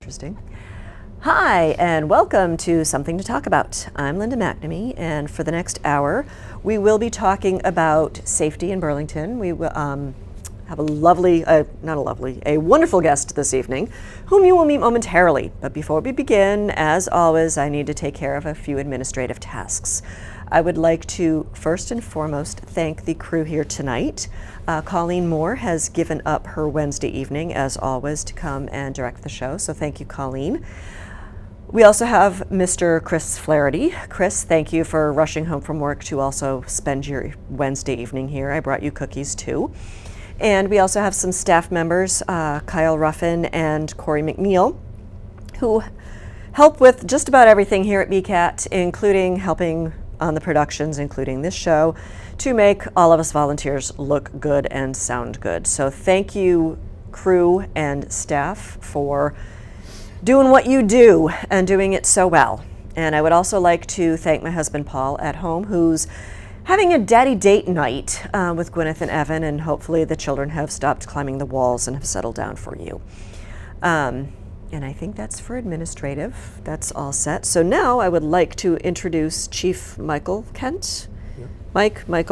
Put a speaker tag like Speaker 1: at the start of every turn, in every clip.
Speaker 1: Interesting. Hi, and welcome to Something to Talk About. I'm Linda McNamee, and for the next hour, we will be talking about safety in Burlington. We will have a wonderful guest this evening, whom you will meet momentarily. But before we begin, as always, I need to take care of a few administrative tasks. I would like to first and foremost thank the crew here tonight. Colleen Moore has given up her Wednesday evening, as always, to come and direct the show, so thank you, Colleen. We also have Mr. Chris Flaherty. Chris, thank you for rushing home from work to also spend your Wednesday evening here. I brought you cookies too. And we also have some staff members, Kyle Ruffin and Corey McNeil, who help with just about everything here at BCAT, including helping on the productions, including this show, to make all of us volunteers look good and sound good. So thank you, crew and staff, for doing what you do and doing it so well. And I would also like to thank my husband Paul at home, who's having a daddy date night with Gwyneth and Evan, and hopefully the children have stopped climbing the walls and have settled down for you. And I think that's for administrative. That's all set. So now I would like to introduce Chief Michael Kent. Yeah. Mike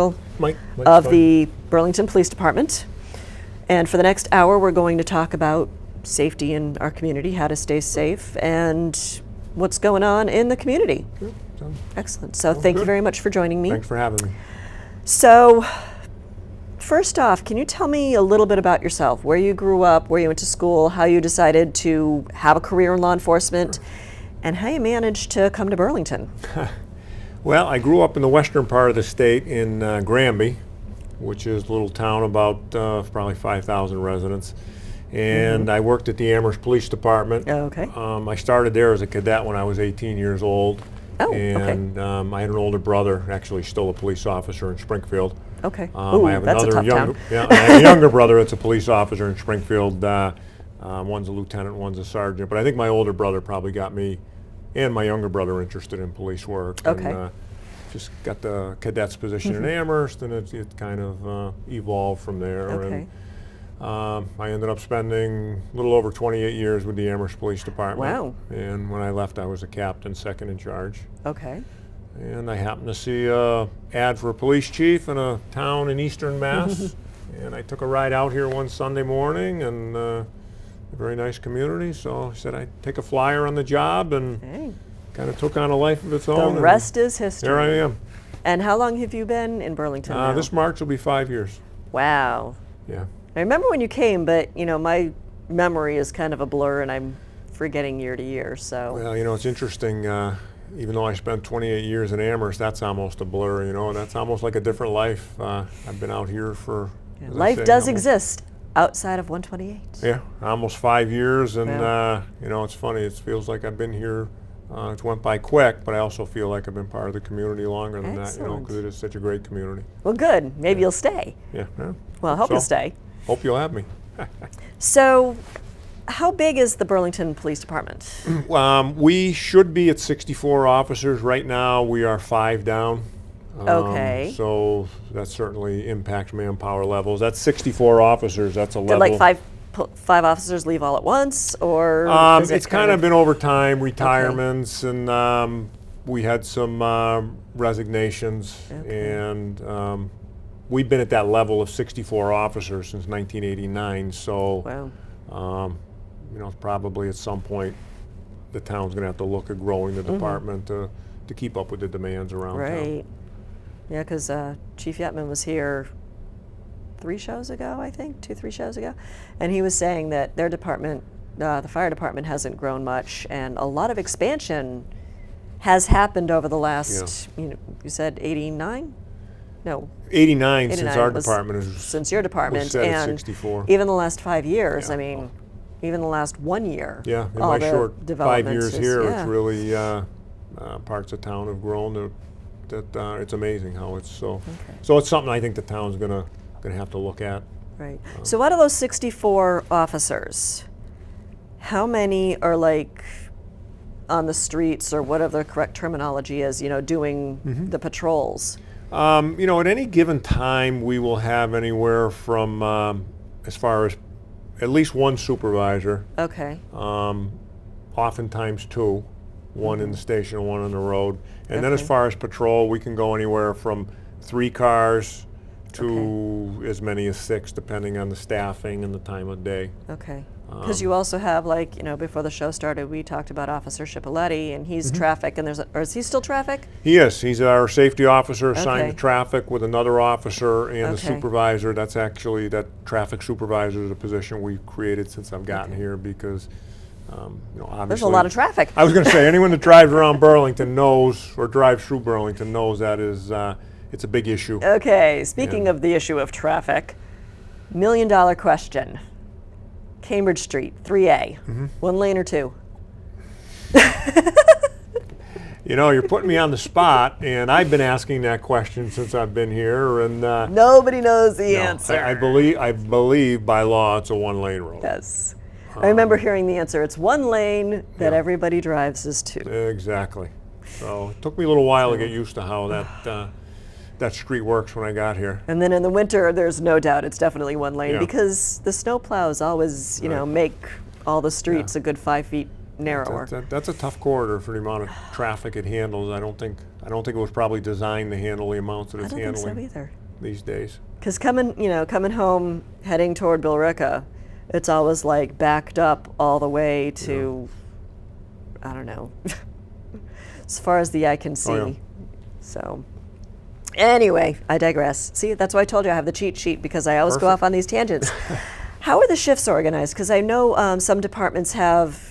Speaker 1: of the Burlington Police Department. And for the next hour, we're going to talk about safety in our community, how to stay safe, and what's going on in the community.
Speaker 2: Yeah.
Speaker 1: Excellent. So thank you very much for joining me.
Speaker 2: Thanks for having me.
Speaker 1: So first off, can you tell me a little bit about yourself, where you grew up, where you went to school, how you decided to have a career in law enforcement, and how you managed to come to Burlington?
Speaker 2: Well, I grew up in the western part of the state in Granby, which is a little town about probably 5,000 residents. And I worked at the Amherst Police Department.
Speaker 1: Oh, okay.
Speaker 2: I started there as a cadet when I was 18 years old.
Speaker 1: Oh,
Speaker 2: and I had an older brother, actually still a police officer in Springfield.
Speaker 1: Okay.
Speaker 2: I have
Speaker 1: that's
Speaker 2: another
Speaker 1: a tough town.
Speaker 2: I have a younger brother that's a police officer in Springfield. One's a lieutenant, one's a sergeant. But I think my older brother probably got me and my younger brother interested in police work.
Speaker 1: Okay.
Speaker 2: And, just got the cadet's position in Amherst, and it kind of evolved from there.
Speaker 1: Okay.
Speaker 2: And I ended up spending a little over 28 years with the Amherst Police Department.
Speaker 1: Wow.
Speaker 2: And when I left, I was a captain, second in charge.
Speaker 1: Okay.
Speaker 2: And I happened to see an ad for a police chief in a town in eastern Mass. And I took a ride out here one Sunday morning, and a very nice community. So I said I'd take a flyer on the job, and kind of took on a life of its own.
Speaker 1: The rest is history.
Speaker 2: There I am.
Speaker 1: And how long have you been in Burlington now?
Speaker 2: This March will be 5 years.
Speaker 1: Wow.
Speaker 2: Yeah.
Speaker 1: I remember when you came, but my memory is kind of a blur, and I'm forgetting year to year. So.
Speaker 2: Well, it's interesting. Even though I spent 28 years in Amherst, that's almost a blur. That's almost like a different life. I've been out here for.
Speaker 1: Life does exist outside of 128.
Speaker 2: Yeah, almost 5 years, and it's funny. It feels like I've been here. It went by quick, but I also feel like I've been part of the community longer than that. Because it is such a great community.
Speaker 1: Well, good. Maybe you'll stay.
Speaker 2: Yeah.
Speaker 1: Well, I hope you'll stay.
Speaker 2: Hope you'll have me.
Speaker 1: So, how big is the Burlington Police Department?
Speaker 2: We should be at 64 officers. Right now, we are 5 down.
Speaker 1: Okay.
Speaker 2: So that certainly impacts manpower levels. That's 64 officers. That's a level.
Speaker 1: Did five officers leave all at once, or?
Speaker 2: It's kind of been over time, retirements, and we had some resignations, and we've been at that level of 64 officers since 1989. So, probably at some point, the town's going to have to look at growing the department to keep up with the demands around town.
Speaker 1: Right. Yeah, because Chief Yetman was here 3 shows ago, I think, 2-3 shows ago, and he was saying that their department, the fire department, hasn't grown much, and a lot of expansion has happened over the last. You said 89. No.
Speaker 2: 89 since our department is.
Speaker 1: Since your department,
Speaker 2: set at
Speaker 1: and
Speaker 2: 64.
Speaker 1: Even the last 5 years.
Speaker 2: Yeah.
Speaker 1: I mean, even the last 1 year.
Speaker 2: Yeah, in
Speaker 1: all
Speaker 2: my
Speaker 1: the
Speaker 2: short 5 years here,
Speaker 1: yeah.
Speaker 2: it's really parts of town have grown. That it's amazing how it's so.
Speaker 1: Okay.
Speaker 2: So it's something I think the town's gonna have to look at.
Speaker 1: Right. So out of those 64 officers, how many are on the streets, or whatever the correct terminology is, doing the patrols?
Speaker 2: At any given time, we will have anywhere from, as far as at least one supervisor.
Speaker 1: Okay.
Speaker 2: oftentimes two, one in the station and one on the road. And then as
Speaker 1: Okay.
Speaker 2: far as patrol, we can go anywhere from 3 cars to as many as 6, depending on the staffing and the time of day.
Speaker 1: Okay. Because you also have, like, before the show started, we talked about Officer Cipoletti, and he's traffic, and or is he still traffic?
Speaker 2: He is. He's our safety officer assigned
Speaker 1: Okay.
Speaker 2: to traffic with another officer and a
Speaker 1: Okay.
Speaker 2: supervisor. That's actually, that traffic supervisor is a position we've created since I've gotten
Speaker 1: Okay.
Speaker 2: here because, obviously.
Speaker 1: There's a lot of traffic.
Speaker 2: I was going to say, anyone that drives around Burlington knows, or drives through Burlington knows that is, it's a big issue.
Speaker 1: Okay, speaking
Speaker 2: Yeah.
Speaker 1: of the issue of traffic, $1 million question. Cambridge Street, 3A, 1 lane or 2?
Speaker 2: You're putting me on the spot, and I've been asking that question since I've been here, and
Speaker 1: Nobody knows the
Speaker 2: no,
Speaker 1: answer.
Speaker 2: I believe by law it's a 1-lane road.
Speaker 1: Yes. I remember hearing the answer. It's 1 lane that
Speaker 2: Yeah.
Speaker 1: everybody drives is 2.
Speaker 2: Exactly. So it took me a little while to get used to how that street works when I got here.
Speaker 1: And then in the winter, there's no doubt it's definitely 1 lane
Speaker 2: Yeah.
Speaker 1: because the snow plows always,
Speaker 2: Right.
Speaker 1: make all the streets a good 5 feet narrower.
Speaker 2: That's a tough corridor for the amount of traffic it handles. I don't think it was probably designed to handle the amounts that
Speaker 1: I
Speaker 2: it's
Speaker 1: don't think so
Speaker 2: handling
Speaker 1: either.
Speaker 2: these days.
Speaker 1: Because coming home, heading toward Billerica, it's always like backed up all the way to, I don't know, as far as the eye can see.
Speaker 2: Oh, yeah.
Speaker 1: So, anyway, I digress. See, that's why I told you I have the cheat sheet because I always go
Speaker 2: Perfect.
Speaker 1: off on these tangents. How are the shifts organized? Because I know some departments have,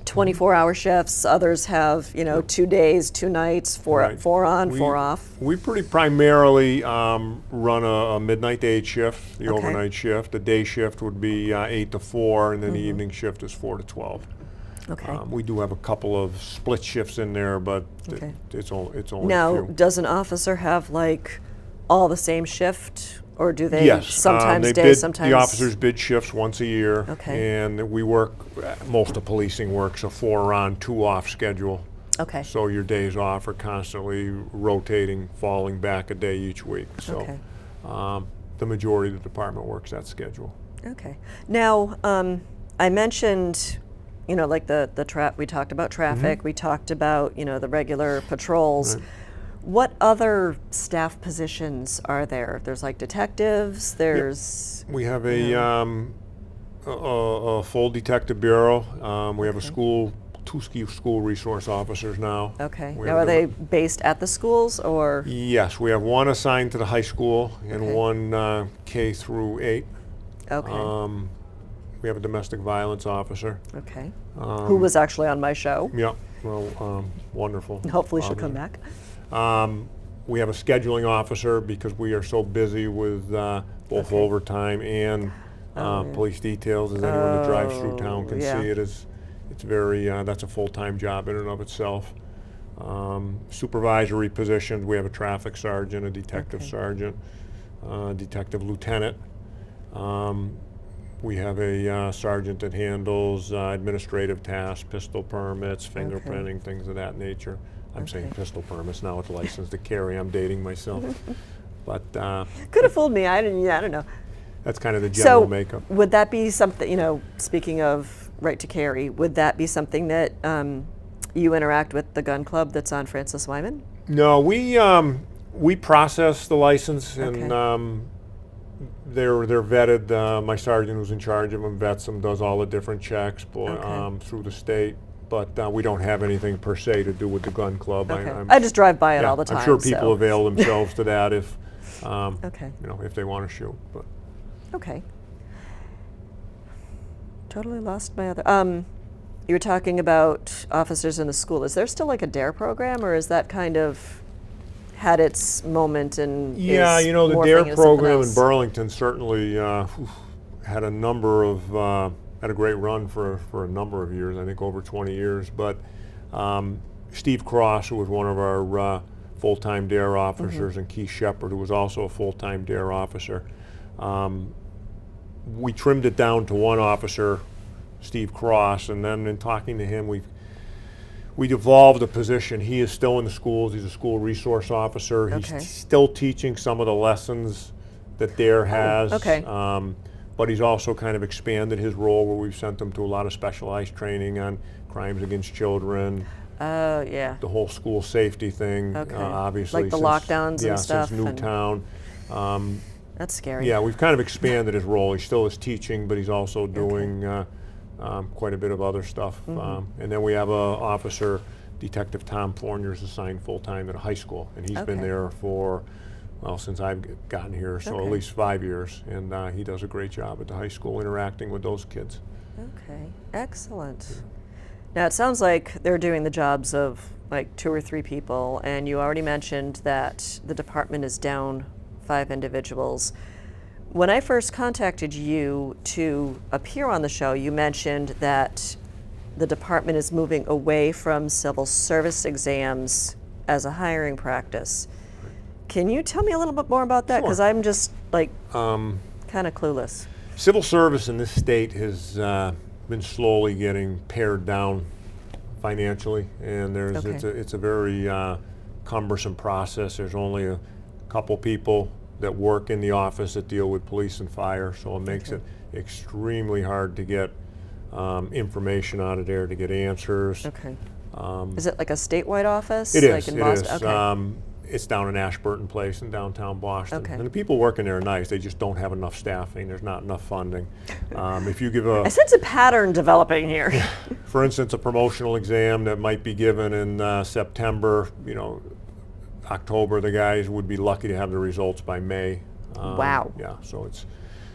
Speaker 1: 24-hour shifts. Others have, 2 days, 2 nights, 4
Speaker 2: Right.
Speaker 1: 4 on,
Speaker 2: We-
Speaker 1: 4 off.
Speaker 2: We pretty primarily run a midnight to 8 shift, the
Speaker 1: Okay.
Speaker 2: overnight shift. The day shift would be 8 to 4, and then the evening shift is 4 to 12.
Speaker 1: Okay.
Speaker 2: We do have a couple of split shifts in there, but
Speaker 1: Okay.
Speaker 2: it's only a
Speaker 1: Now,
Speaker 2: few.
Speaker 1: does an officer have like all the same shift, or do they
Speaker 2: Yes,
Speaker 1: sometimes
Speaker 2: they
Speaker 1: days,
Speaker 2: bid,
Speaker 1: sometimes?
Speaker 2: the officers bid shifts once a year,
Speaker 1: Okay.
Speaker 2: and we work. Most of policing works a 4 on, 2 off schedule.
Speaker 1: Okay.
Speaker 2: So your days off are constantly rotating, falling back a day each week. So
Speaker 1: Okay.
Speaker 2: the majority of the department works that schedule.
Speaker 1: Okay. Now, I mentioned, like the we talked about traffic. We talked about, the regular patrols.
Speaker 2: Right.
Speaker 1: What other staff positions are there? There's like detectives. There's
Speaker 2: We have a full detective bureau. We have a two school resource officers now.
Speaker 1: okay.
Speaker 2: We
Speaker 1: Now,
Speaker 2: have
Speaker 1: are they based at the schools or?
Speaker 2: Yes, we have one assigned to the high school and
Speaker 1: Okay.
Speaker 2: one K through 8.
Speaker 1: Okay.
Speaker 2: We have a domestic violence officer.
Speaker 1: Okay. Who was actually on my show?
Speaker 2: Yeah, well, wonderful.
Speaker 1: Hopefully she'll
Speaker 2: officer.
Speaker 1: come back.
Speaker 2: We have a scheduling officer because we are so busy with both
Speaker 1: Okay.
Speaker 2: overtime and police details, as anyone that drives through town can
Speaker 1: yeah.
Speaker 2: see. It's very, that's a full-time job in and of itself. Supervisory positions, we have a traffic sergeant, a detective
Speaker 1: Okay.
Speaker 2: sergeant, detective lieutenant. We have a sergeant that handles administrative tasks, pistol permits, fingerprinting, things of that nature. I'm saying
Speaker 1: Okay.
Speaker 2: pistol permits, now it's licensed to carry, I'm dating myself. But
Speaker 1: Could have fooled me. I don't know.
Speaker 2: that's kind of the general
Speaker 1: So,
Speaker 2: makeup.
Speaker 1: would that be something, speaking of right to carry, would that be something that you interact with the gun club that's on Francis Wyman?
Speaker 2: No, we process the license and
Speaker 1: Okay.
Speaker 2: they're vetted. My sergeant who's in charge of them vets them, does all the different checks
Speaker 1: Okay.
Speaker 2: through the state. But we don't have anything per se to do with the gun club.
Speaker 1: Okay.
Speaker 2: I'm-
Speaker 1: I just drive by it
Speaker 2: yeah,
Speaker 1: all the time.
Speaker 2: I'm sure people
Speaker 1: so.
Speaker 2: avail themselves to that if,
Speaker 1: Okay.
Speaker 2: if they want to shoot. But
Speaker 1: Okay. Totally lost my other. You were talking about officers in the school. Is there still like a DARE program, or is that kind of had its moment and
Speaker 2: yeah,
Speaker 1: is
Speaker 2: the
Speaker 1: morphing
Speaker 2: DARE
Speaker 1: into something
Speaker 2: program in
Speaker 1: else?
Speaker 2: Burlington certainly had a number of had a great run for a number of years. I think over 20 years. But Steve Cross, who was one of our full-time DARE officers, and Keith Shepard, who was also a full-time DARE officer. We trimmed it down to one officer, Steve Cross, and then in talking to him, we devolved a position. He is still in the schools. He's a school resource officer.
Speaker 1: Okay.
Speaker 2: He's still teaching some of the lessons that DARE has.
Speaker 1: okay.
Speaker 2: but he's also kind of expanded his role where we've sent him to a lot of specialized training on crimes against children.
Speaker 1: Yeah.
Speaker 2: The whole school safety thing,
Speaker 1: Okay.
Speaker 2: obviously.
Speaker 1: Like the
Speaker 2: since,
Speaker 1: lockdowns and stuff.
Speaker 2: Since Newtown.
Speaker 1: That's scary.
Speaker 2: Yeah, we've kind of expanded his role. He still is teaching, but he's also doing quite a bit of other stuff. And then we have a officer, Detective Tom Fournier, is assigned full-time at a high school, and he's been there for, well, since I've gotten here, so at least 5 years, and he does a great job at the high school interacting with those kids.
Speaker 1: Okay, excellent. Now it sounds like they're doing the jobs of like 2 or 3 people, and you already mentioned that the department is down 5 individuals. When I first contacted you to appear on the show, you mentioned that the department is moving away from civil service exams as a hiring practice. Can you tell me a little bit more about that? Because I'm just like kind of clueless.
Speaker 2: Civil service in this state has been slowly getting pared down financially, and it's a very cumbersome process. There's only a couple people that work in the office that deal with police and fire, so it makes it extremely hard to get information out of there, to get answers.
Speaker 1: Okay. Is it like a statewide office?
Speaker 2: It is.
Speaker 1: Like in
Speaker 2: it
Speaker 1: Boston?
Speaker 2: is.
Speaker 1: Okay.
Speaker 2: It's down in Ashburton Place in downtown Boston.
Speaker 1: Okay.
Speaker 2: And the people working there are nice. They just don't have enough staffing. There's not enough funding. If you give
Speaker 1: I sense a pattern developing here.
Speaker 2: for instance, a promotional exam that might be given in September, October, the guys would be lucky to have the results by May.
Speaker 1: Wow.
Speaker 2: Yeah,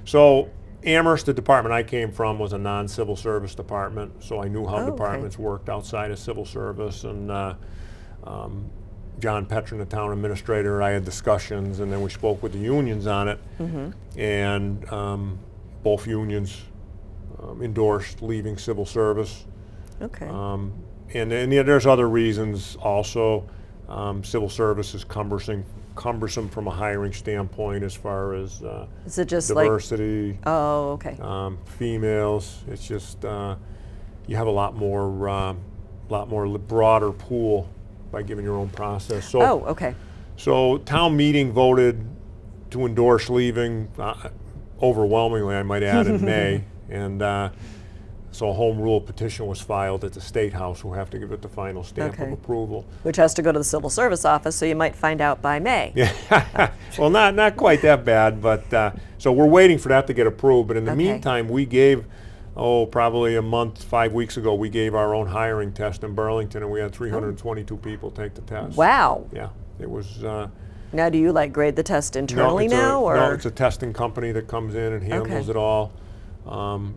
Speaker 2: so Amherst, the department I came from, was a non-civil service department, so I knew how departments worked outside of civil service, and John Petrin, the town administrator, I had discussions, and then we spoke with the unions on it, and both unions endorsed leaving civil service.
Speaker 1: Okay.
Speaker 2: And there's other reasons also. Civil service is cumbersome from a hiring standpoint as far as
Speaker 1: Is it just
Speaker 2: diversity,
Speaker 1: like? Oh, okay.
Speaker 2: females. It's just you have a lot more broader pool by giving your own process. So,
Speaker 1: okay.
Speaker 2: So town meeting voted to endorse leaving overwhelmingly, I might add, in May, and so a home rule petition was filed at the State House, who have to give it the final stamp of approval.
Speaker 1: Which has to go to the civil service office, so you might find out by May.
Speaker 2: Yeah, well, not quite that bad, but so we're waiting for that to get approved. But in the meantime, we gave, probably a month, 5 weeks ago, we gave our own hiring test in Burlington, and we had 322 people take the test.
Speaker 1: Wow.
Speaker 2: Yeah, it was.
Speaker 1: Now, do you grade the test internally or?
Speaker 2: No, it's a testing company that comes in and handles it all.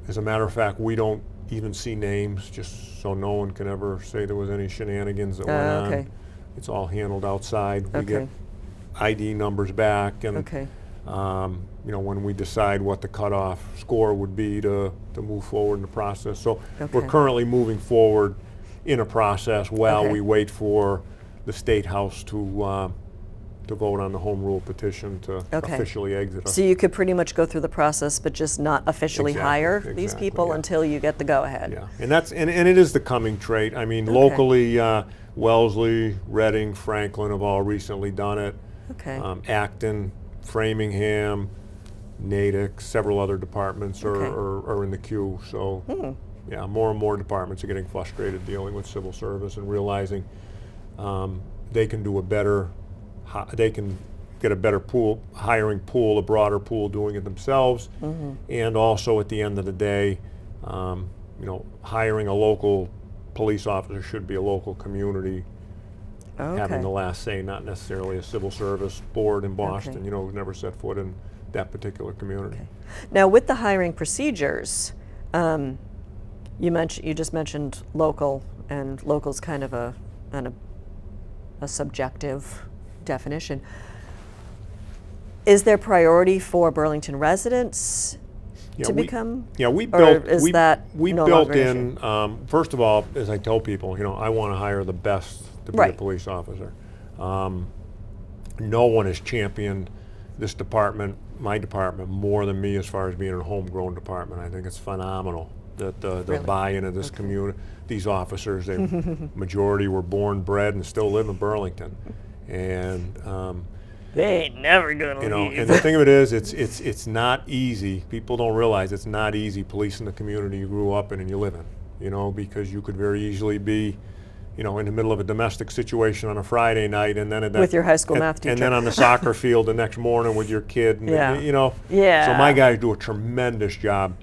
Speaker 2: As a matter of fact, we don't even see names, just so no one can ever say there was any shenanigans that went on. It's all handled outside. We get ID numbers back, and when we decide what the cutoff score would be to move forward in the process. So we're currently moving forward in a process while we wait for the State House to vote on the home rule petition to officially exit us.
Speaker 1: So you could pretty much go through the process, but just not officially hire these people until you get the go-ahead.
Speaker 2: Yeah, and it is the coming trait. I mean, locally, Wellesley, Reading, Franklin have all recently done it. Acton, Framingham, Natick, several other departments are in the queue. So, yeah, more and more departments are getting frustrated dealing with civil service and realizing they can do they can get a better hiring pool, a broader pool doing it themselves, and also at the end of the day, hiring a local police officer should be a local community having the last say, not necessarily a civil service board in Boston, who's never set foot in that particular community.
Speaker 1: Now, with the hiring procedures, you just mentioned local, and local's kind of a subjective definition. Is there priority for Burlington residents to become?
Speaker 2: Yeah, we
Speaker 1: built
Speaker 2: in. First of all, as I tell people, I want to hire the best to be a police officer. No one has championed this department, my department, more than me as far as being a homegrown department. I think it's phenomenal that the buy-in of this community, these officers, the majority were born, bred, and still live in Burlington. And
Speaker 1: They ain't never gonna
Speaker 2: You know,
Speaker 1: leave.
Speaker 2: and the thing of it is, it's not easy. People don't realize it's not easy policing the community you grew up in and you live in. You know, because you could very easily be, you know, in the middle of a domestic situation on a Friday night, and then
Speaker 1: With your high school math teacher.
Speaker 2: and then on the soccer field the next morning with your kid. And,
Speaker 1: Yeah.
Speaker 2: You know.
Speaker 1: Yeah.
Speaker 2: So my guys do a tremendous job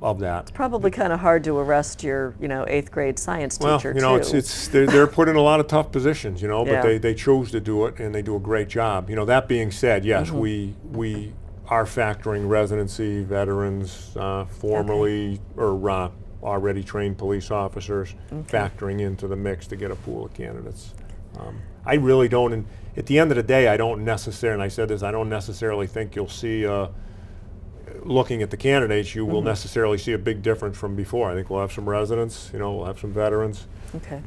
Speaker 2: of that.
Speaker 1: Probably kind of hard to arrest your, 8th grade science teacher,
Speaker 2: Well, you know,
Speaker 1: too.
Speaker 2: they're put in a lot of tough positions, you know, but
Speaker 1: Yeah.
Speaker 2: they chose to do it, and they do a great job. You know, that being said, yes, we are factoring residency, veterans, formerly or already trained police officers, factoring into the mix to get a pool of candidates. I really don't, and at the end of the day, I don't necessarily, and I said this, I don't necessarily think you'll see, looking at the candidates, you will necessarily see a big difference from before. I think we'll have some residents, you know, we'll have some veterans.
Speaker 1: Okay.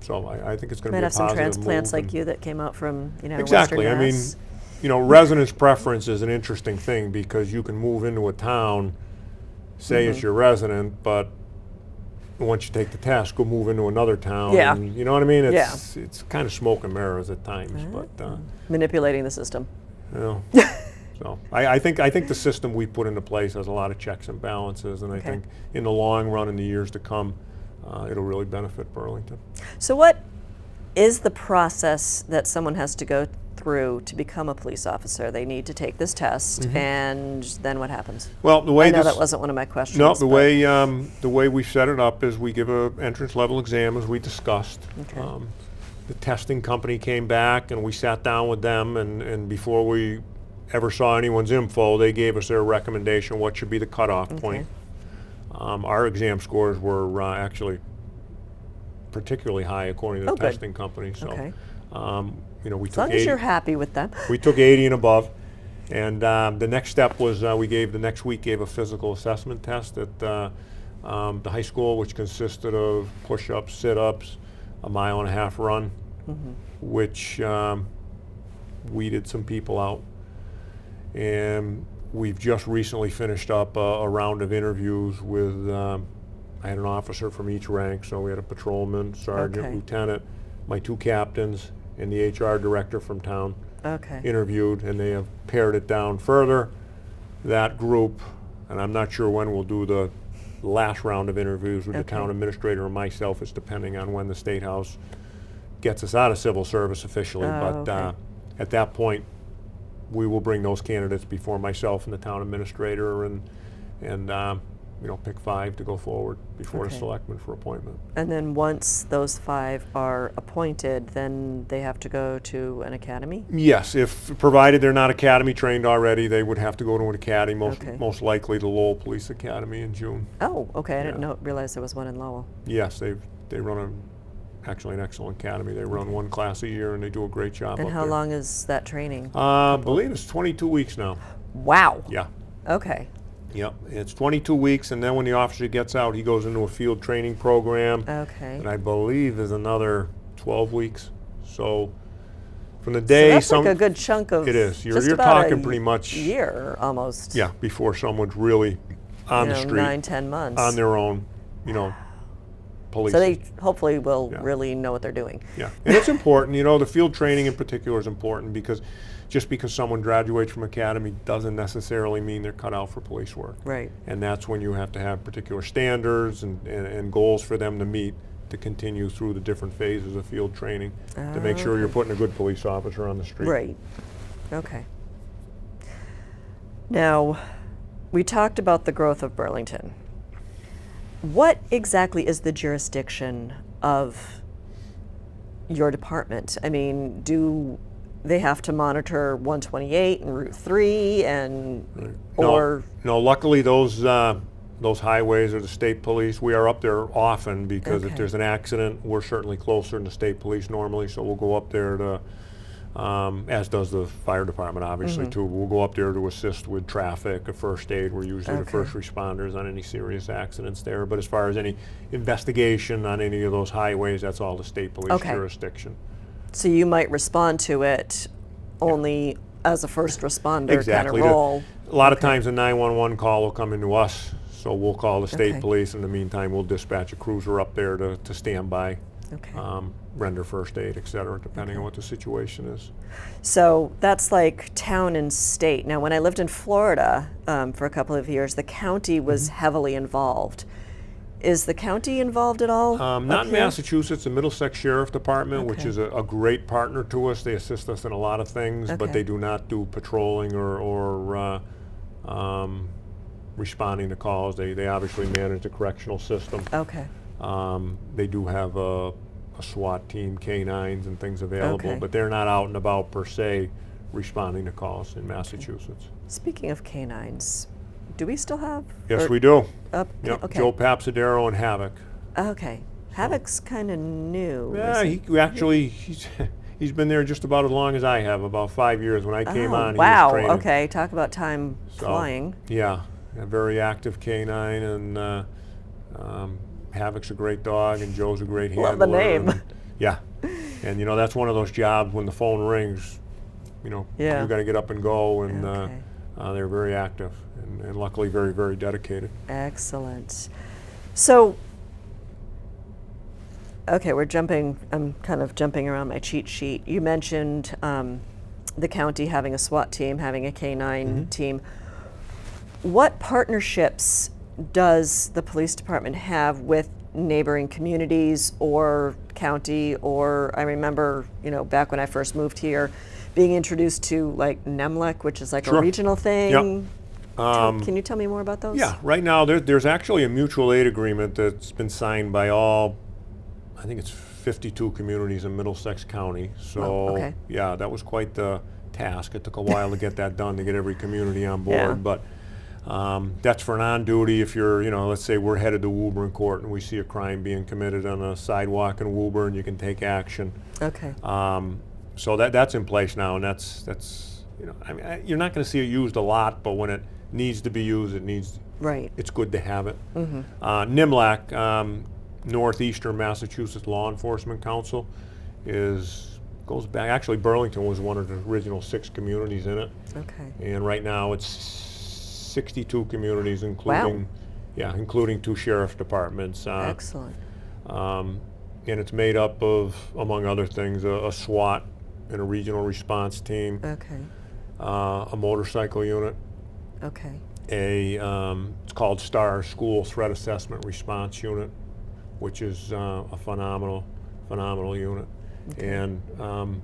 Speaker 2: So I think it's going to
Speaker 1: Might
Speaker 2: be a
Speaker 1: have some
Speaker 2: positive
Speaker 1: transplants
Speaker 2: move.
Speaker 1: like you that came out from,
Speaker 2: Exactly.
Speaker 1: Western
Speaker 2: I mean,
Speaker 1: Mass.
Speaker 2: you know, residence preference is an interesting thing because you can move into a town, say it's your resident, but once you take the test, go move into another town.
Speaker 1: Yeah.
Speaker 2: And, you know what I mean? It's kind of smoke and mirrors at times, but
Speaker 1: Manipulating the system.
Speaker 2: you know. So I think the system we put into place has a lot of checks and balances, and I think in the long run, in the years to come, it'll really benefit Burlington.
Speaker 1: So what is the process that someone has to go through to become a police officer? They need to take this test, and then what happens?
Speaker 2: Well, the way
Speaker 1: I know
Speaker 2: this,
Speaker 1: that wasn't one of my questions.
Speaker 2: no,
Speaker 1: but-
Speaker 2: the way we set it up is we give a entrance level exam as we discussed.
Speaker 1: Okay.
Speaker 2: The testing company came back and we sat down with them, and before we ever saw anyone's info, they gave us their recommendation, what should be the cutoff point. Our exam scores were actually particularly high according to the
Speaker 1: Oh, good.
Speaker 2: testing company. So,
Speaker 1: Okay.
Speaker 2: you know, we
Speaker 1: As
Speaker 2: took
Speaker 1: long as
Speaker 2: 80,
Speaker 1: you're happy with them.
Speaker 2: we took 80 and above. And the next step was the next week gave a physical assessment test at the high school, which consisted of push-ups, sit-ups, a 1.5 mile run, which weeded some people out. And we've just recently finished up a round of interviews with, I had an officer from each rank, so we had a patrolman, sergeant,
Speaker 1: Okay.
Speaker 2: lieutenant, my 2 captains, and the HR director from town
Speaker 1: Okay.
Speaker 2: interviewed, and they have pared it down further. That group, and I'm not sure when we'll do the last round of interviews with the
Speaker 1: Okay.
Speaker 2: town administrator and myself, is depending on when the State House gets us out of civil service officially.
Speaker 1: Oh,
Speaker 2: But
Speaker 1: okay.
Speaker 2: at that point, we will bring those candidates before myself and the town administrator, and you know, pick 5 to go forward before the
Speaker 1: Okay.
Speaker 2: selectmen for appointment.
Speaker 1: And then once those 5 are appointed, then they have to go to an academy?
Speaker 2: Yes, if provided they're not academy trained already, they would have to go to an academy,
Speaker 1: Okay.
Speaker 2: most likely the Lowell Police Academy in June.
Speaker 1: Oh, okay. I didn't
Speaker 2: Yeah.
Speaker 1: realize there was one in Lowell.
Speaker 2: Yes, they run actually an excellent academy. They run 1 class a year, and they do a great job
Speaker 1: And
Speaker 2: up
Speaker 1: how
Speaker 2: there.
Speaker 1: long is that training?
Speaker 2: I believe it's 22 weeks now.
Speaker 1: Wow.
Speaker 2: Yeah.
Speaker 1: Okay.
Speaker 2: Yep, it's 22 weeks, and then when the officer gets out, he goes into a field training program
Speaker 1: Okay.
Speaker 2: that I believe is another 12 weeks. So from the
Speaker 1: So
Speaker 2: day
Speaker 1: that's like a good chunk of.
Speaker 2: It is. You're
Speaker 1: just about
Speaker 2: talking
Speaker 1: a
Speaker 2: pretty much-
Speaker 1: year almost.
Speaker 2: yeah, before someone's really on
Speaker 1: You
Speaker 2: the
Speaker 1: know,
Speaker 2: street
Speaker 1: 9-10 months.
Speaker 2: on their own, you know, police.
Speaker 1: So they hopefully will
Speaker 2: Yeah.
Speaker 1: really know what they're doing.
Speaker 2: Yeah, and it's important. You know, the field training in particular is important because just because someone graduates from academy doesn't necessarily mean they're cut out for police work.
Speaker 1: Right.
Speaker 2: And that's when you have to have particular standards and goals for them to meet to continue through the different phases of field training to make sure you're putting a good police officer on the street.
Speaker 1: Right. Okay. Now, we talked about the growth of Burlington. What exactly is the jurisdiction of your department? I mean, do they have to monitor 128 and Route 3 and, or?
Speaker 2: No, luckily those highways are the state police. We are up there often because
Speaker 1: Okay.
Speaker 2: if there's an accident, we're certainly closer than the state police normally, so we'll go up there to, as does the fire department obviously too. We'll go up there to assist with traffic, a first aid. We're usually the
Speaker 1: Okay.
Speaker 2: first responders on any serious accidents there. But as far as any investigation on any of those highways, that's all the state police
Speaker 1: Okay.
Speaker 2: jurisdiction.
Speaker 1: So you might respond to it only as a first responder
Speaker 2: Exactly.
Speaker 1: kind of role.
Speaker 2: A lot of times a 911 call will come into us, so we'll call the state
Speaker 1: Okay.
Speaker 2: police. In the meantime, we'll dispatch a cruiser up there to stand by.
Speaker 1: Okay.
Speaker 2: render first aid, et cetera, depending on what the situation is.
Speaker 1: So that's like town and state. Now, when I lived in Florida for a couple of years, the county was heavily involved. Is the county involved at all?
Speaker 2: Not in Massachusetts, the Middlesex Sheriff Department, which
Speaker 1: Okay.
Speaker 2: is a great partner to us. They assist us in a lot of things, but
Speaker 1: Okay.
Speaker 2: they do not do patrolling or responding to calls. They obviously manage the correctional system.
Speaker 1: Okay.
Speaker 2: They do have a SWAT team, K-9s and things available,
Speaker 1: Okay.
Speaker 2: but they're not out and about per se responding to calls in Massachusetts.
Speaker 1: Speaking of canines, do we still have?
Speaker 2: Yes, we do.
Speaker 1: Yep.
Speaker 2: Yep. Joe Papsadero and Havoc.
Speaker 1: Okay. Havoc's kind of new.
Speaker 2: Yeah, he's been there just about as long as I have, about 5 years. When I came on, he
Speaker 1: wow.
Speaker 2: was training.
Speaker 1: Okay. Talk about time
Speaker 2: So,
Speaker 1: flying.
Speaker 2: Yeah, a very active canine, and Havoc's a great dog, and Joe's a great handler.
Speaker 1: Love the name.
Speaker 2: and- yeah, and that's one of those jobs when the phone rings,
Speaker 1: Yeah.
Speaker 2: you got to get up and go, and
Speaker 1: Okay.
Speaker 2: they're very active and luckily very, very dedicated.
Speaker 1: Excellent. So, okay, I'm kind of jumping around my cheat sheet. You mentioned the county having a SWAT team, having a K-9 team. What partnerships does the police department have with neighboring communities or county? Or I remember, back when I first moved here, being introduced to like NEMLEC, which is like a
Speaker 2: Sure.
Speaker 1: regional thing.
Speaker 2: Yep.
Speaker 1: Can you tell me more about those?
Speaker 2: Yeah, right now there's actually a mutual aid agreement that's been signed by all, I think it's 52 communities in Middlesex County. So,
Speaker 1: Oh, okay.
Speaker 2: yeah, that was quite the task. It took a while to get that done, to get every community on board.
Speaker 1: Yeah.
Speaker 2: But that's for non-duty. If you're, let's say we're headed to Woburn Court and we see a crime being committed on a sidewalk in Woburn, you can take action.
Speaker 1: Okay.
Speaker 2: So that's in place now, and that's you're not going to see it used a lot, but when it needs to be used,
Speaker 1: Right.
Speaker 2: it's good to have it. NIMLAC, Northeastern Massachusetts Law Enforcement Council, goes back. Actually, Burlington was one of the original 6 communities in it,
Speaker 1: Okay.
Speaker 2: and right now it's 62 communities, including including 2 sheriff departments.
Speaker 1: Excellent.
Speaker 2: And it's made up of, among other things, a SWAT and a regional response team,
Speaker 1: Okay.
Speaker 2: a motorcycle unit,
Speaker 1: Okay.
Speaker 2: it's called STAR, School Threat Assessment Response Unit, which is a phenomenal unit.
Speaker 1: Okay.
Speaker 2: And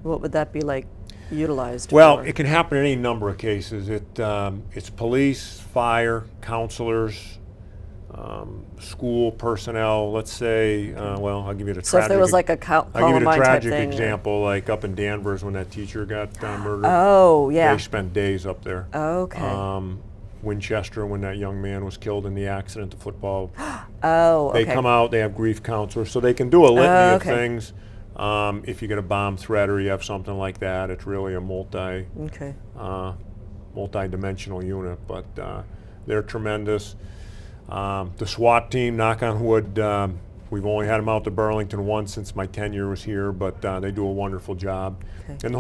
Speaker 1: What would that be like utilized
Speaker 2: well,
Speaker 1: for?
Speaker 2: it can happen in any number of cases. It's police, fire, counselors, school personnel. Let's say, I'll give you the tragic.
Speaker 1: So if there was like a
Speaker 2: I'll give you
Speaker 1: Columbine
Speaker 2: the
Speaker 1: type
Speaker 2: tragic
Speaker 1: thing.
Speaker 2: example, like up in Danvers when that teacher got murdered.
Speaker 1: Oh, yeah.
Speaker 2: They spent days up there.
Speaker 1: Okay.
Speaker 2: Winchester, when that young man was killed in the accident, the football.
Speaker 1: Oh, okay.
Speaker 2: They come out, they have grief counselors, so they can do a litany of
Speaker 1: okay.
Speaker 2: things. If you get a bomb threat or you have something like that, it's really a
Speaker 1: Okay.
Speaker 2: multi-dimensional unit, but they're tremendous. The SWAT team, knock on wood, we've only had them out to Burlington once since my tenure was here, but they do a wonderful job.
Speaker 1: Okay.
Speaker 2: And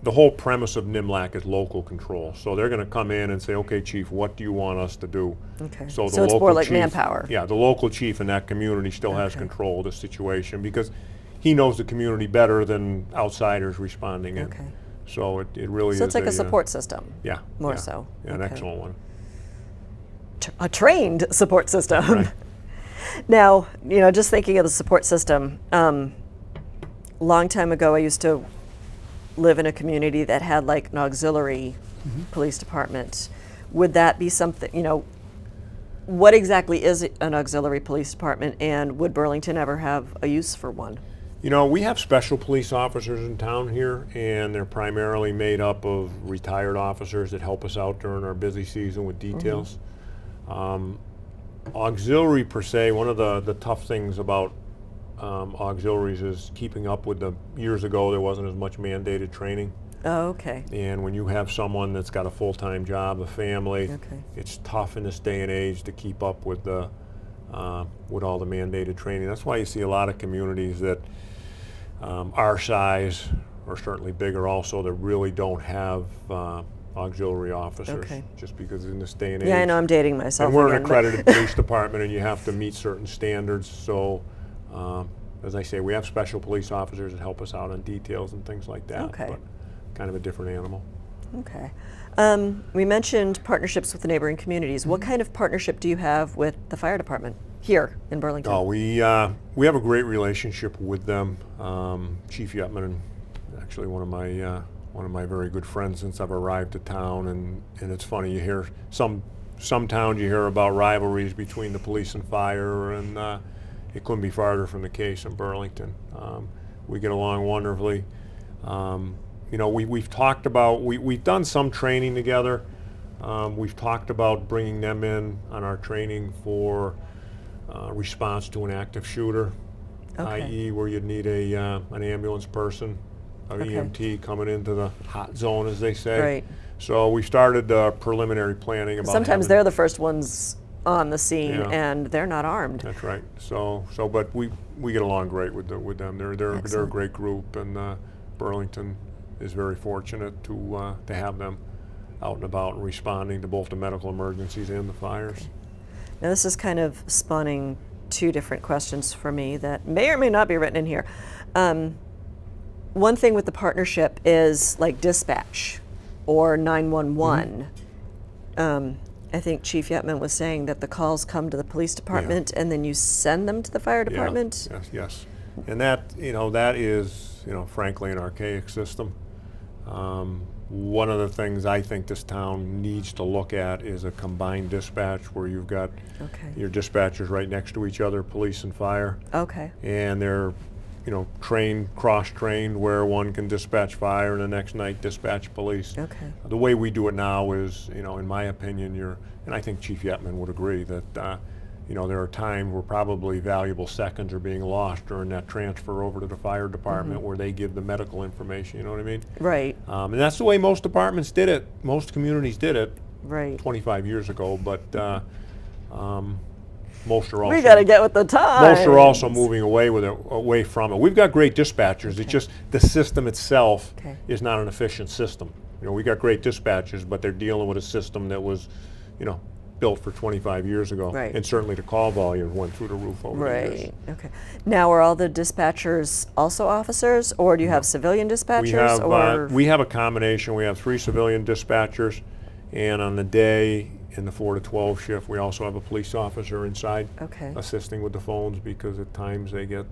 Speaker 2: the whole premise of NIMLAC is local control. So they're going to come in and say, okay, chief, what do you want us to do?
Speaker 1: Okay.
Speaker 2: So the
Speaker 1: So it's
Speaker 2: local
Speaker 1: more like
Speaker 2: chief,
Speaker 1: manpower.
Speaker 2: Yeah, the local chief in that community still has
Speaker 1: Okay.
Speaker 2: control of the situation because he knows the community better than outsiders responding in.
Speaker 1: Okay.
Speaker 2: So it really is.
Speaker 1: So it's like a support system.
Speaker 2: Yeah.
Speaker 1: More
Speaker 2: yeah.
Speaker 1: so.
Speaker 2: Yeah, an
Speaker 1: Okay.
Speaker 2: excellent one.
Speaker 1: A trained support system.
Speaker 2: Right.
Speaker 1: Now, just thinking of the support system, long time ago I used to live in a community that had like an auxiliary police department. Would that be something, what exactly is an auxiliary police department, and would Burlington ever have a use for one?
Speaker 2: We have special police officers in town here, and they're primarily made up of retired officers that help us out during our busy season with details. Auxiliary per se, one of the tough things about auxiliaries is keeping up with years ago there wasn't as much mandated training.
Speaker 1: Oh, okay.
Speaker 2: And when you have someone that's got a full-time job, a family,
Speaker 1: Okay.
Speaker 2: it's tough in this day and age to keep up with with all the mandated training. That's why you see a lot of communities that our size, or certainly bigger also, that really don't have auxiliary officers,
Speaker 1: Okay.
Speaker 2: just because in this day and age.
Speaker 1: Yeah, I know I'm dating myself
Speaker 2: And we're
Speaker 1: again,
Speaker 2: an
Speaker 1: but-
Speaker 2: accredited police department, and you have to meet certain standards. So as I say, we have special police officers that help us out on details and things like that.
Speaker 1: Okay.
Speaker 2: But kind of a different animal.
Speaker 1: Okay. We mentioned partnerships with the neighboring communities. What kind of partnership do you have with the fire department here in Burlington?
Speaker 2: Oh, we have a great relationship with them. Chief Yetman, actually one of my very good friends since I've arrived to town, and it's funny, you hear some towns you hear about rivalries between the police and fire, and it couldn't be farther from the case in Burlington. We get along wonderfully. You know, we've talked about, we've done some training together. We've talked about bringing them in on our training for response to an active shooter,
Speaker 1: Okay.
Speaker 2: i.e. where you'd need an ambulance person, an
Speaker 1: Okay.
Speaker 2: EMT coming into the hot zone, as they say.
Speaker 1: Right.
Speaker 2: So we started preliminary planning about
Speaker 1: Sometimes
Speaker 2: having-
Speaker 1: they're the first ones on the scene,
Speaker 2: Yeah.
Speaker 1: and they're not armed.
Speaker 2: That's right. But we get along great with them. They're a
Speaker 1: Excellent.
Speaker 2: great group, and Burlington is very fortunate to have them out and about and responding to both the medical emergencies and the fires.
Speaker 1: Now, this is kind of spawning two different questions for me that may or may not be written in here. One thing with the partnership is like dispatch or 911. I think Chief Yetman was saying that the calls come to the police department and then you send them to the fire department.
Speaker 2: Yeah, yes. And that is, frankly, an archaic system. One of the things I think this town needs to look at is a combined dispatch where you've got
Speaker 1: Okay.
Speaker 2: your dispatchers right next to each other, police and fire,
Speaker 1: Okay.
Speaker 2: and they're, trained, cross-trained, where one can dispatch fire and the next night dispatch police.
Speaker 1: Okay.
Speaker 2: The way we do it now is, in my opinion, and I think Chief Yetman would agree that, there are times where probably valuable seconds are being lost during that transfer over to the fire department where they give the medical information, you know what I mean?
Speaker 1: Right.
Speaker 2: And that's the way most departments did it, most communities did it
Speaker 1: Right.
Speaker 2: 25 years ago, but most are also...
Speaker 1: We got to get with the times.
Speaker 2: Most are also moving away from it. We've got great dispatchers. It's just the system itself
Speaker 1: Okay.
Speaker 2: is not an efficient system. We got great dispatchers, but they're dealing with a system that was, built for 25 years ago.
Speaker 1: Right.
Speaker 2: And certainly the call volume went through the roof over the years.
Speaker 1: Right. Okay. Now, are all the dispatchers also officers, or do you have civilian dispatchers?
Speaker 2: We have a combination. We have 3 civilian dispatchers, and on the day in the 4 to 12 shift, we also have a police officer inside
Speaker 1: Okay.
Speaker 2: assisting with the phones, because at times they get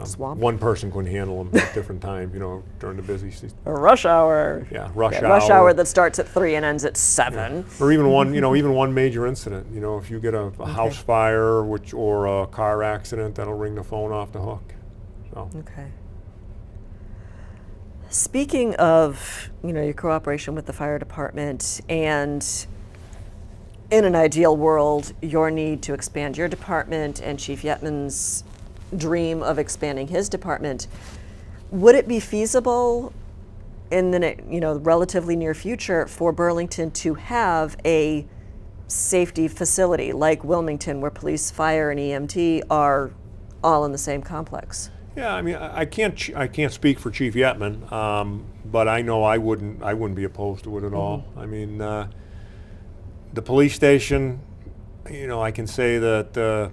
Speaker 1: Swamped.
Speaker 2: one person couldn't handle them at different times, during the busy season.
Speaker 1: A rush hour.
Speaker 2: Yeah, rush hour.
Speaker 1: Rush hour that starts at 3 and ends at 7.
Speaker 2: Or even one, even one major incident. If you get a house fire, or a car accident, that'll ring the phone off the hook. So.
Speaker 1: Okay. Speaking of, your cooperation with the fire department and in an ideal world, your need to expand your department and Chief Yetman's dream of expanding his department, would it be feasible in the relatively near future for Burlington to have a safety facility like Wilmington, where police, fire, and EMT are all in the same complex?
Speaker 2: Yeah, I mean, I can't speak for Chief Yetman, but I know I wouldn't be opposed to it at all. I mean, the police station, I can say that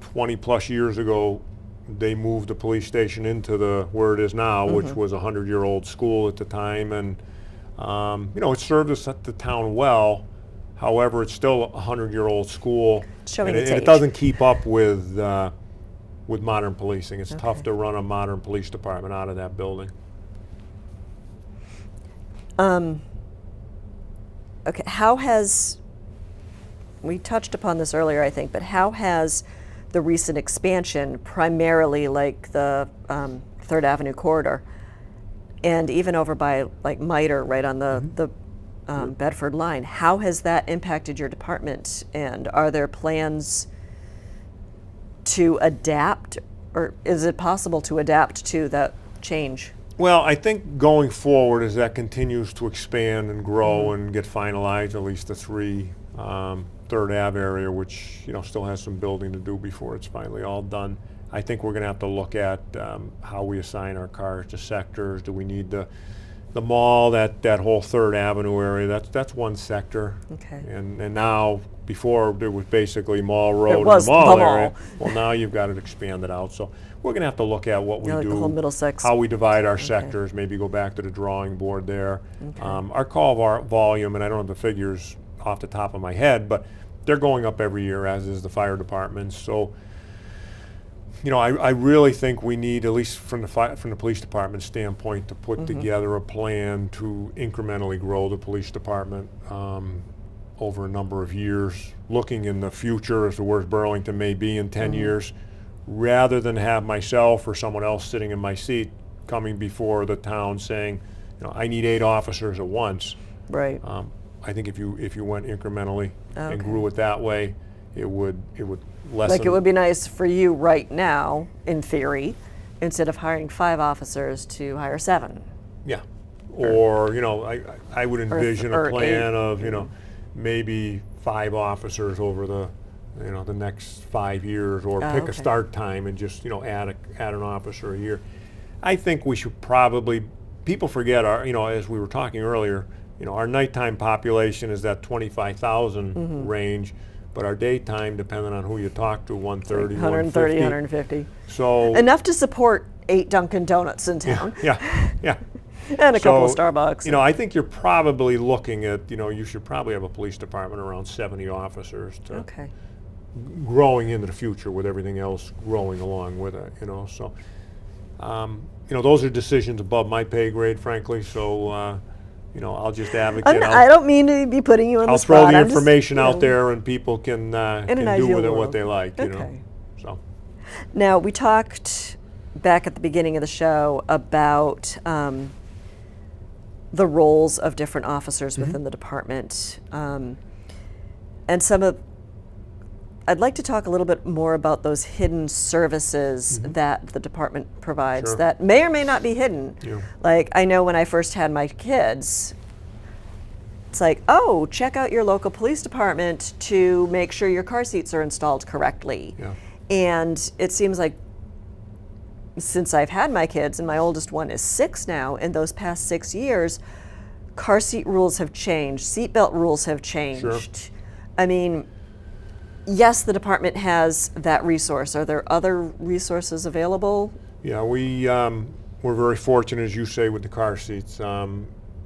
Speaker 2: 20 plus years ago, they moved the police station into where it is now, which was a 100-year-old school at the time, and it served us at the town well. However, it's still a 100-year-old school,
Speaker 1: Showing
Speaker 2: and
Speaker 1: its
Speaker 2: it
Speaker 1: age.
Speaker 2: doesn't keep up with modern policing. It's tough to run a modern police department out of that building.
Speaker 1: Okay, we touched upon this earlier, I think, but how has the recent expansion, primarily like the 3rd Avenue corridor, and even over by like Mitre, right on the Bedford line, how has that impacted your department? And are there plans to adapt, or is it possible to adapt to that change?
Speaker 2: Well, I think going forward, as that continues to expand and grow and get finalized, at least the 3 3rd Ave area, which still has some building to do before it's finally all done. I think we're going to have to look at how we assign our cars to sectors. Do we need to, the mall, that whole 3rd Avenue area, that's one sector.
Speaker 1: Okay.
Speaker 2: And now, before there was basically Mall Road
Speaker 1: was
Speaker 2: and the mall
Speaker 1: the mall.
Speaker 2: area. Well, now you've got it expanded out. So we're going to have to look at what we
Speaker 1: Like
Speaker 2: do,
Speaker 1: the whole Middlesex.
Speaker 2: how we divide our sectors, maybe go back to the drawing board there.
Speaker 1: Okay.
Speaker 2: Our call volume, and I don't have the figures off the top of my head, but they're going up every year, as is the fire department. So, I really think we need, at least from the police department standpoint, to put together a plan to incrementally grow the police department over a number of years, looking in the future as to where Burlington may be in 10 years, rather than have myself or someone else sitting in my seat coming before the town saying, I need 8 officers at once.
Speaker 1: Right.
Speaker 2: I think if you went incrementally and
Speaker 1: Okay.
Speaker 2: grew it that way, it would lessen.
Speaker 1: Like it would be nice for you right now, in theory, instead of hiring 5 officers to hire 7.
Speaker 2: Yeah. Or, I would envision
Speaker 1: or
Speaker 2: a plan
Speaker 1: 8.
Speaker 2: of, maybe 5 officers over the next 5 years, or pick
Speaker 1: okay.
Speaker 2: a start time and just, add an officer a year. I think we should probably, people forget our, as we were talking earlier, our nighttime population is that 25,000 range, but our daytime, depending on who you talk to, 130,
Speaker 1: 130,
Speaker 2: 150.
Speaker 1: 150.
Speaker 2: So
Speaker 1: Enough to support 8 Dunkin' Donuts in town.
Speaker 2: yeah.
Speaker 1: And a couple of
Speaker 2: So,
Speaker 1: Starbucks.
Speaker 2: I think you're probably looking at, you should probably have a police department around 70 officers to
Speaker 1: Okay.
Speaker 2: growing into the future with everything else growing along with it, So, those are decisions above my pay grade, frankly. So, I'll just advocate.
Speaker 1: I don't mean to be putting you on
Speaker 2: I'll
Speaker 1: the spot.
Speaker 2: throw the
Speaker 1: I'm just,
Speaker 2: information out there, and people can
Speaker 1: an
Speaker 2: do
Speaker 1: ideal
Speaker 2: with it
Speaker 1: world.
Speaker 2: what they like,
Speaker 1: Okay.
Speaker 2: So,
Speaker 1: Now, we talked back at the beginning of the show about the roles of different officers within the department. And I'd like to talk a little bit more about those hidden services that the department provides
Speaker 2: Sure.
Speaker 1: that may or may not be hidden.
Speaker 2: Yeah.
Speaker 1: Like, I know when I first had my kids, it's like, oh, check out your local police department to make sure your car seats are installed correctly.
Speaker 2: Yeah.
Speaker 1: And it seems like since I've had my kids, and my oldest one is 6 now, in those past 6 years, car seat rules have changed, seatbelt rules have changed.
Speaker 2: Sure.
Speaker 1: I mean, yes, the department has that resource. Are there other resources available?
Speaker 2: Yeah, we're very fortunate, as you say, with the car seats.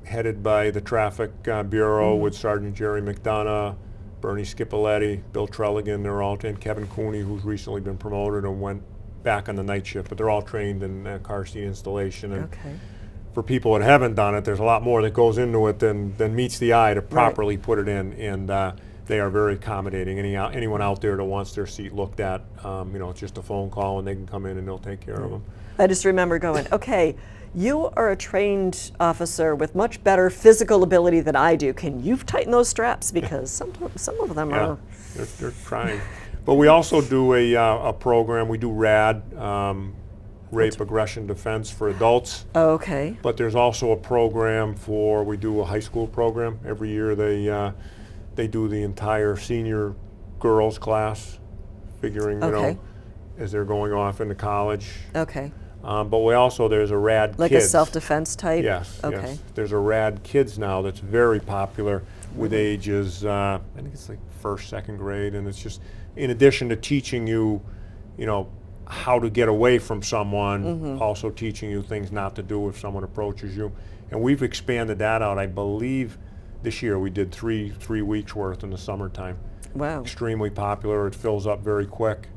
Speaker 2: Headed by the Traffic Bureau with Sergeant Jerry McDonough, Bernie Scipoletti, Bill Trelligan, they're all, and Kevin Cooney, who's recently been promoted and went back on the night shift, but they're all trained in car seat installation. And
Speaker 1: Okay.
Speaker 2: for people that haven't done it, there's a lot more that goes into it than meets the eye to properly put it in. And they are very accommodating. Anyone out there that wants their seat looked at, it's just a phone call and they can come in and they'll take care of them.
Speaker 1: I just remember going, okay, you are a trained officer with much better physical ability than I do. Can you tighten those straps? Because some of them
Speaker 2: Yeah,
Speaker 1: are.
Speaker 2: they're trying. But we also do a program. We do RAD, Rape Aggression Defense for adults.
Speaker 1: Okay.
Speaker 2: But there's also a program we do a high school program. Every year they do the entire senior girls class, figuring,
Speaker 1: Okay.
Speaker 2: as they're going off into college.
Speaker 1: Okay.
Speaker 2: But there's a RAD
Speaker 1: Like
Speaker 2: Kids.
Speaker 1: a self-defense type?
Speaker 2: Yes,
Speaker 1: Okay.
Speaker 2: yes. There's a RAD Kids now that's very popular with ages, I think it's like 1st, 2nd grade, and it's just, in addition to teaching you, how to get away from someone, also teaching you things not to do if someone approaches you. And we've expanded that out. I believe this year we did three weeks worth in the summertime.
Speaker 1: Wow.
Speaker 2: Extremely popular. It fills up very quick.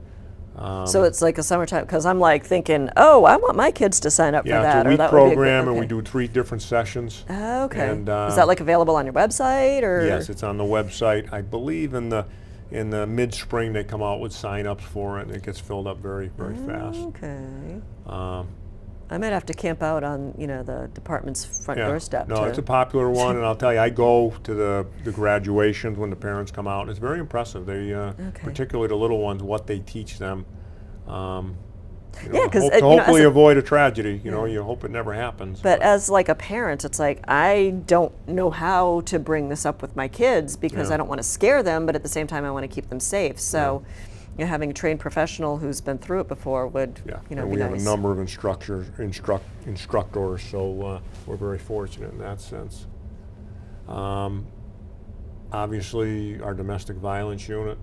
Speaker 1: So it's like a summertime, because I'm like thinking, oh, I want my kids to sign up for
Speaker 2: Yeah,
Speaker 1: that.
Speaker 2: it's a
Speaker 1: or
Speaker 2: week
Speaker 1: that would be a good-
Speaker 2: program, and we
Speaker 1: okay.
Speaker 2: do 3 different sessions.
Speaker 1: Okay.
Speaker 2: And,
Speaker 1: is that like available on your website or?
Speaker 2: Yes, it's on the website. I believe in the mid-spring they come out with sign-ups for it, and it gets filled up very, very fast.
Speaker 1: Okay.
Speaker 2: Um,
Speaker 1: I might have to camp out on, the department's front
Speaker 2: yeah.
Speaker 1: doorstep.
Speaker 2: No,
Speaker 1: to,
Speaker 2: it's a popular one, and I'll tell you, I go to the graduations when the parents come out, and it's very impressive. They, particularly the little ones, what they teach them.
Speaker 1: Yeah, 'cause,
Speaker 2: to
Speaker 1: you know,
Speaker 2: hopefully
Speaker 1: as a-
Speaker 2: avoid a tragedy. You hope it never happens.
Speaker 1: But as like a parent, it's like, I don't know how to bring this up with my kids because
Speaker 2: Yeah.
Speaker 1: I don't want to scare them, but at the same time I want to keep them safe. So having a trained professional who's been through it before would,
Speaker 2: Yeah,
Speaker 1: you know,
Speaker 2: and
Speaker 1: be
Speaker 2: we
Speaker 1: nice.
Speaker 2: have a number of instructors, so we're very fortunate in that sense. Obviously, our domestic violence unit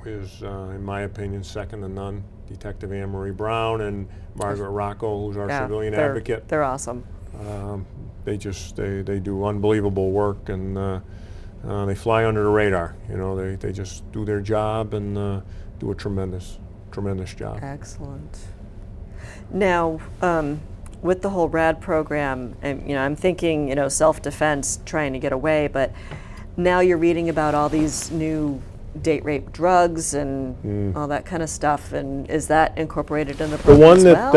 Speaker 2: is, in my opinion, second to none. Detective Anne Marie Brown and Margaret Rocco, who's our civilian advocate.
Speaker 1: They're awesome.
Speaker 2: They do unbelievable work, and they fly under the radar. You know, they just do their job and do a tremendous job.
Speaker 1: Excellent. Now, with the whole RAD program, and I'm thinking, self-defense, trying to get away, but now you're reading about all these new date rape drugs and all that kind of stuff, and is that incorporated in the program as well?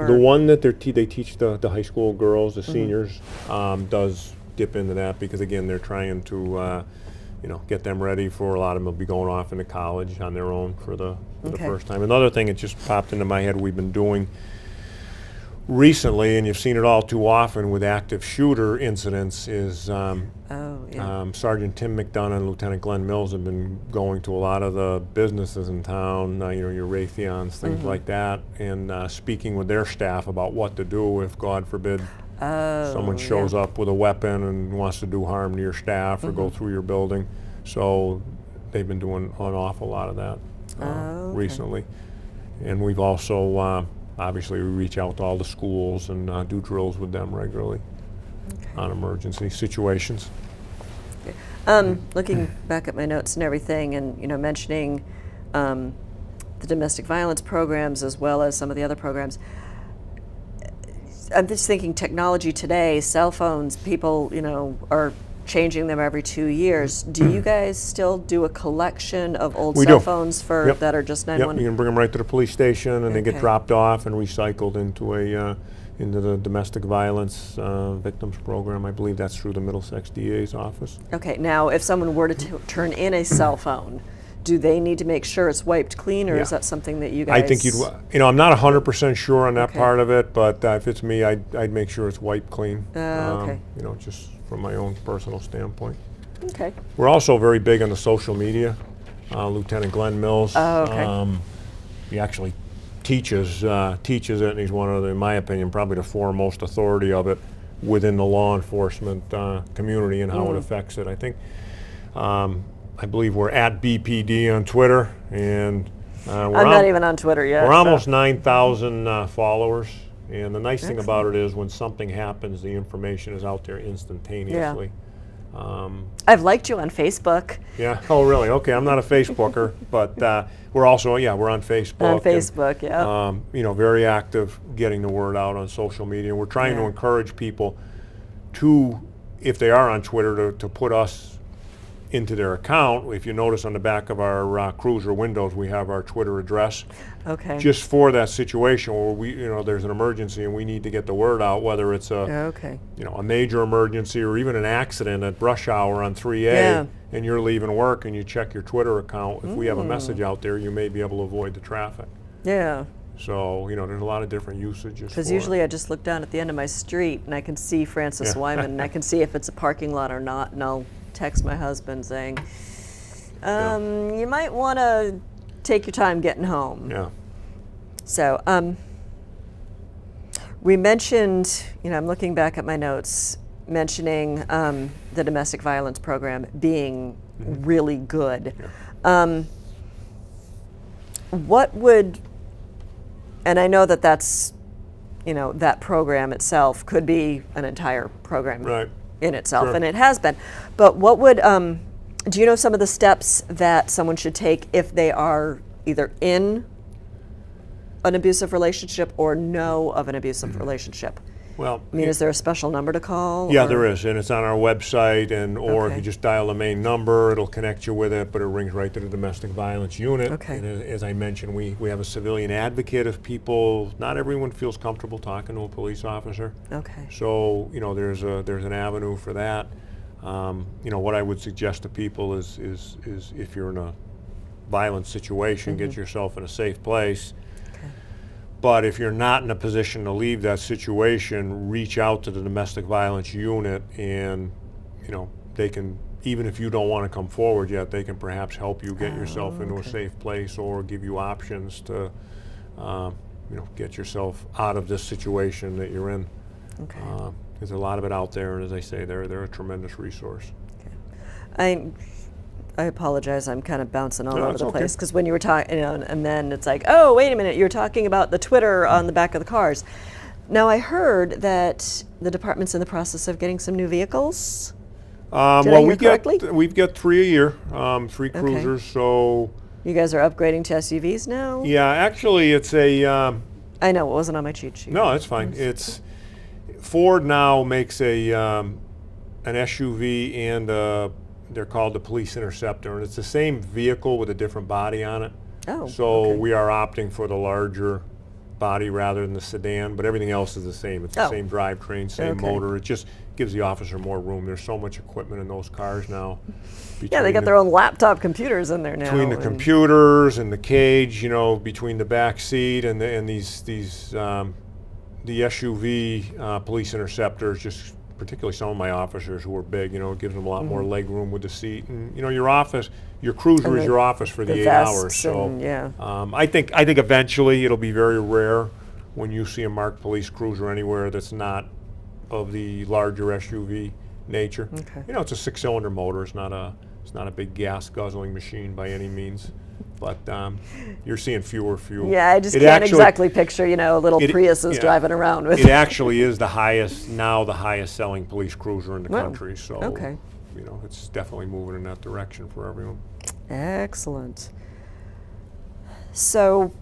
Speaker 2: The one that they teach the high school girls, the seniors, does dip into that, because again, they're trying to get them ready for, a lot of them will be going off into college on their own for the first time. Another thing that just popped into my head we've been doing recently, and you've seen it all too often with active shooter incidents, is Sergeant Tim McDonough and Lieutenant Glenn Mills have been going to a lot of the businesses in town, your Raytheons, things like that, and speaking with their staff about what to do if, God forbid, someone shows up with a weapon and wants to do harm to your staff or go through your building. So they've been doing an awful lot of that recently. And we've also, obviously, we reach out to all the schools and do drills with them regularly on emergency situations.
Speaker 1: Looking back at my notes and everything, and mentioning the domestic violence programs as well as some of the other programs, I'm just thinking technology today, cell phones, people, are changing them every 2 years. Do you guys still do a collection of old cell phones that are just 911?
Speaker 2: Yep, you can bring them right to the police station, and they get dropped off and recycled into the domestic violence victims program. I believe that's through the Middlesex DA's office.
Speaker 1: Okay, now if someone were to turn in a cell phone, do they need to make sure it's wiped clean, or is that something that you guys...
Speaker 2: I think I'm not 100% sure on that part of it, but if it's me, I'd make sure it's wiped clean. Just from my own personal standpoint.
Speaker 1: Okay.
Speaker 2: We're also very big on the social media. Lieutenant Glenn Mills, he actually teaches it, and he's one of the, in my opinion, probably the foremost authority of it within the law enforcement community and how it affects it. I think, I believe we're at BPD on Twitter, and
Speaker 1: I'm not even on Twitter yet.
Speaker 2: We're almost 9,000 followers, and the nice thing about it is when something happens, the information is out there instantaneously.
Speaker 1: I've liked you on Facebook.
Speaker 2: Yeah. Oh, really? Okay. I'm not a Facebooker, but we're also we're on Facebook.
Speaker 1: On Facebook, and,
Speaker 2: very active, getting the word out on social media. We're trying to encourage people to, if they are on Twitter, to put us into their account. If you notice on the back of our cruiser windows, we have our Twitter address.
Speaker 1: Okay.
Speaker 2: Just for that situation where we, there's an emergency and we need to get the word out, whether it's a major emergency or even an accident at rush hour on 3A, and you're leaving work and you check your Twitter account. If we have a message out there, you may be able to avoid the traffic.
Speaker 1: Yeah.
Speaker 2: So, there's a lot of different usages.
Speaker 1: Because usually I just look down at the end of my street and I can see Francis Wyman and I can see if it's a parking lot or not, and I'll text my husband saying, you might want to take your time getting home.
Speaker 2: Yeah.
Speaker 1: So we mentioned, I'm looking back at my notes, mentioning the domestic violence program being really good.
Speaker 2: Yeah.
Speaker 1: What would, and I know that's, that program itself could be an entire program in itself, and it has been. But what would, do you know some of the steps that someone should take if they are either in an abusive relationship or know of an abusive relationship?
Speaker 2: Well,
Speaker 1: is there a special number to call?
Speaker 2: Yeah, there is, and it's on our website, or if you just dial the main number, it'll connect you with it, but it rings right to the domestic violence unit.
Speaker 1: Okay.
Speaker 2: And as I mentioned, we have a civilian advocate if people, not everyone feels comfortable talking to a police officer.
Speaker 1: Okay.
Speaker 2: So, there's an avenue for that. What I would suggest to people is if you're in a violent situation, get yourself in a safe place. But if you're not in a position to leave that situation, reach out to the domestic violence unit, and they can even if you don't want to come forward yet, they can perhaps help you get yourself into a
Speaker 1: okay.
Speaker 2: safe place or give you options to, get yourself out of this situation that you're in.
Speaker 1: Okay.
Speaker 2: There's a lot of it out there, and as I say, they're a tremendous resource.
Speaker 1: I apologize. I'm kind of bouncing all
Speaker 2: No,
Speaker 1: over
Speaker 2: it's
Speaker 1: the
Speaker 2: okay.
Speaker 1: place because when you were talking, and then it's like, oh, wait a minute, you're talking about the Twitter on the back of the cars. Now I heard that the department's in the process of getting some new vehicles. Did I hear correctly?
Speaker 2: We've got 3 a year, 3 cruisers. So
Speaker 1: You guys are upgrading to SUVs now?
Speaker 2: yeah, actually, it's a.
Speaker 1: I know, it wasn't on my cheat sheet.
Speaker 2: No, that's fine. It's Ford now makes an SUV and they're called the Police Interceptor, and it's the same vehicle with a different body on it.
Speaker 1: Oh,
Speaker 2: So
Speaker 1: okay.
Speaker 2: we are opting for the larger body rather than the sedan, but everything else is the same. It's the
Speaker 1: Oh.
Speaker 2: same drivetrain, same
Speaker 1: Okay.
Speaker 2: motor. It just gives the officer more room. There's so much equipment in those cars now.
Speaker 1: Yeah, they got their own laptop computers in there now.
Speaker 2: Between the
Speaker 1: and-
Speaker 2: computers and the cage, between the back seat and the SUV Police Interceptors, just particularly some of my officers who are big, it gives them a lot more leg room with the seat. And your cruiser
Speaker 1: And
Speaker 2: is your office for the
Speaker 1: the
Speaker 2: 8 hours.
Speaker 1: vests
Speaker 2: So
Speaker 1: and- yeah.
Speaker 2: I think eventually it'll be very rare when you see a marked police cruiser anywhere that's not of the larger SUV nature.
Speaker 1: Okay.
Speaker 2: It's a 6-cylinder motor. It's not a big gas guzzling machine by any means. But you're seeing fewer.
Speaker 1: Yeah, I just
Speaker 2: It
Speaker 1: can't
Speaker 2: actually-
Speaker 1: exactly picture, little
Speaker 2: it-
Speaker 1: Priuses
Speaker 2: yeah.
Speaker 1: driving around with.
Speaker 2: It actually is the highest selling police cruiser in the
Speaker 1: Wow.
Speaker 2: country. So
Speaker 1: Okay.
Speaker 2: it's definitely moving in that direction for everyone.
Speaker 1: Excellent. So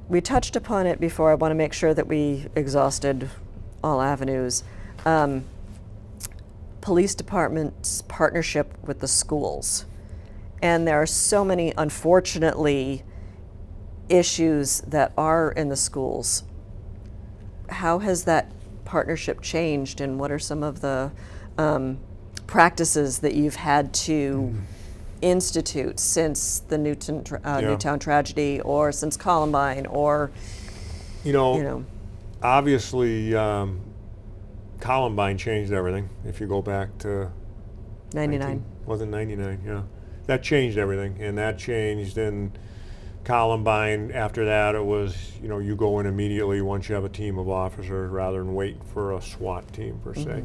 Speaker 1: we touched upon it before. I want to make sure that we exhausted all avenues. Police department's partnership with the schools. And there are so many, unfortunately, issues that are in the schools. How has that partnership changed, and what are some of the practices that you've had to institute since the Newtown tragedy, or since Columbine, or
Speaker 2: Obviously, Columbine changed everything. If you go back to
Speaker 1: 99?
Speaker 2: wasn't 99, yeah. That changed everything, and that changed in Columbine. After that, it was, you go in immediately once you have a team of officers rather than wait for a SWAT team, per se.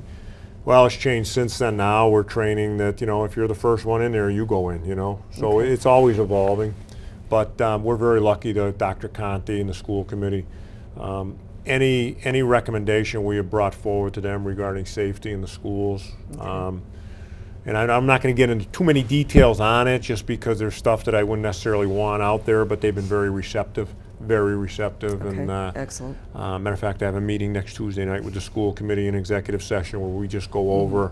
Speaker 2: Well, it's changed since then. Now we're training that, if you're the first one in there, you go in, So
Speaker 1: Okay.
Speaker 2: it's always evolving. But we're very lucky to Dr. Conti and the school committee. Any recommendation we have brought forward to them regarding safety in the schools. And I'm not going to get into too many details on it just because there's stuff that I wouldn't necessarily want out there, but they've been very receptive.
Speaker 1: Okay,
Speaker 2: And
Speaker 1: excellent.
Speaker 2: matter of fact, I have a meeting next Tuesday night with the school committee in executive session where we just go over,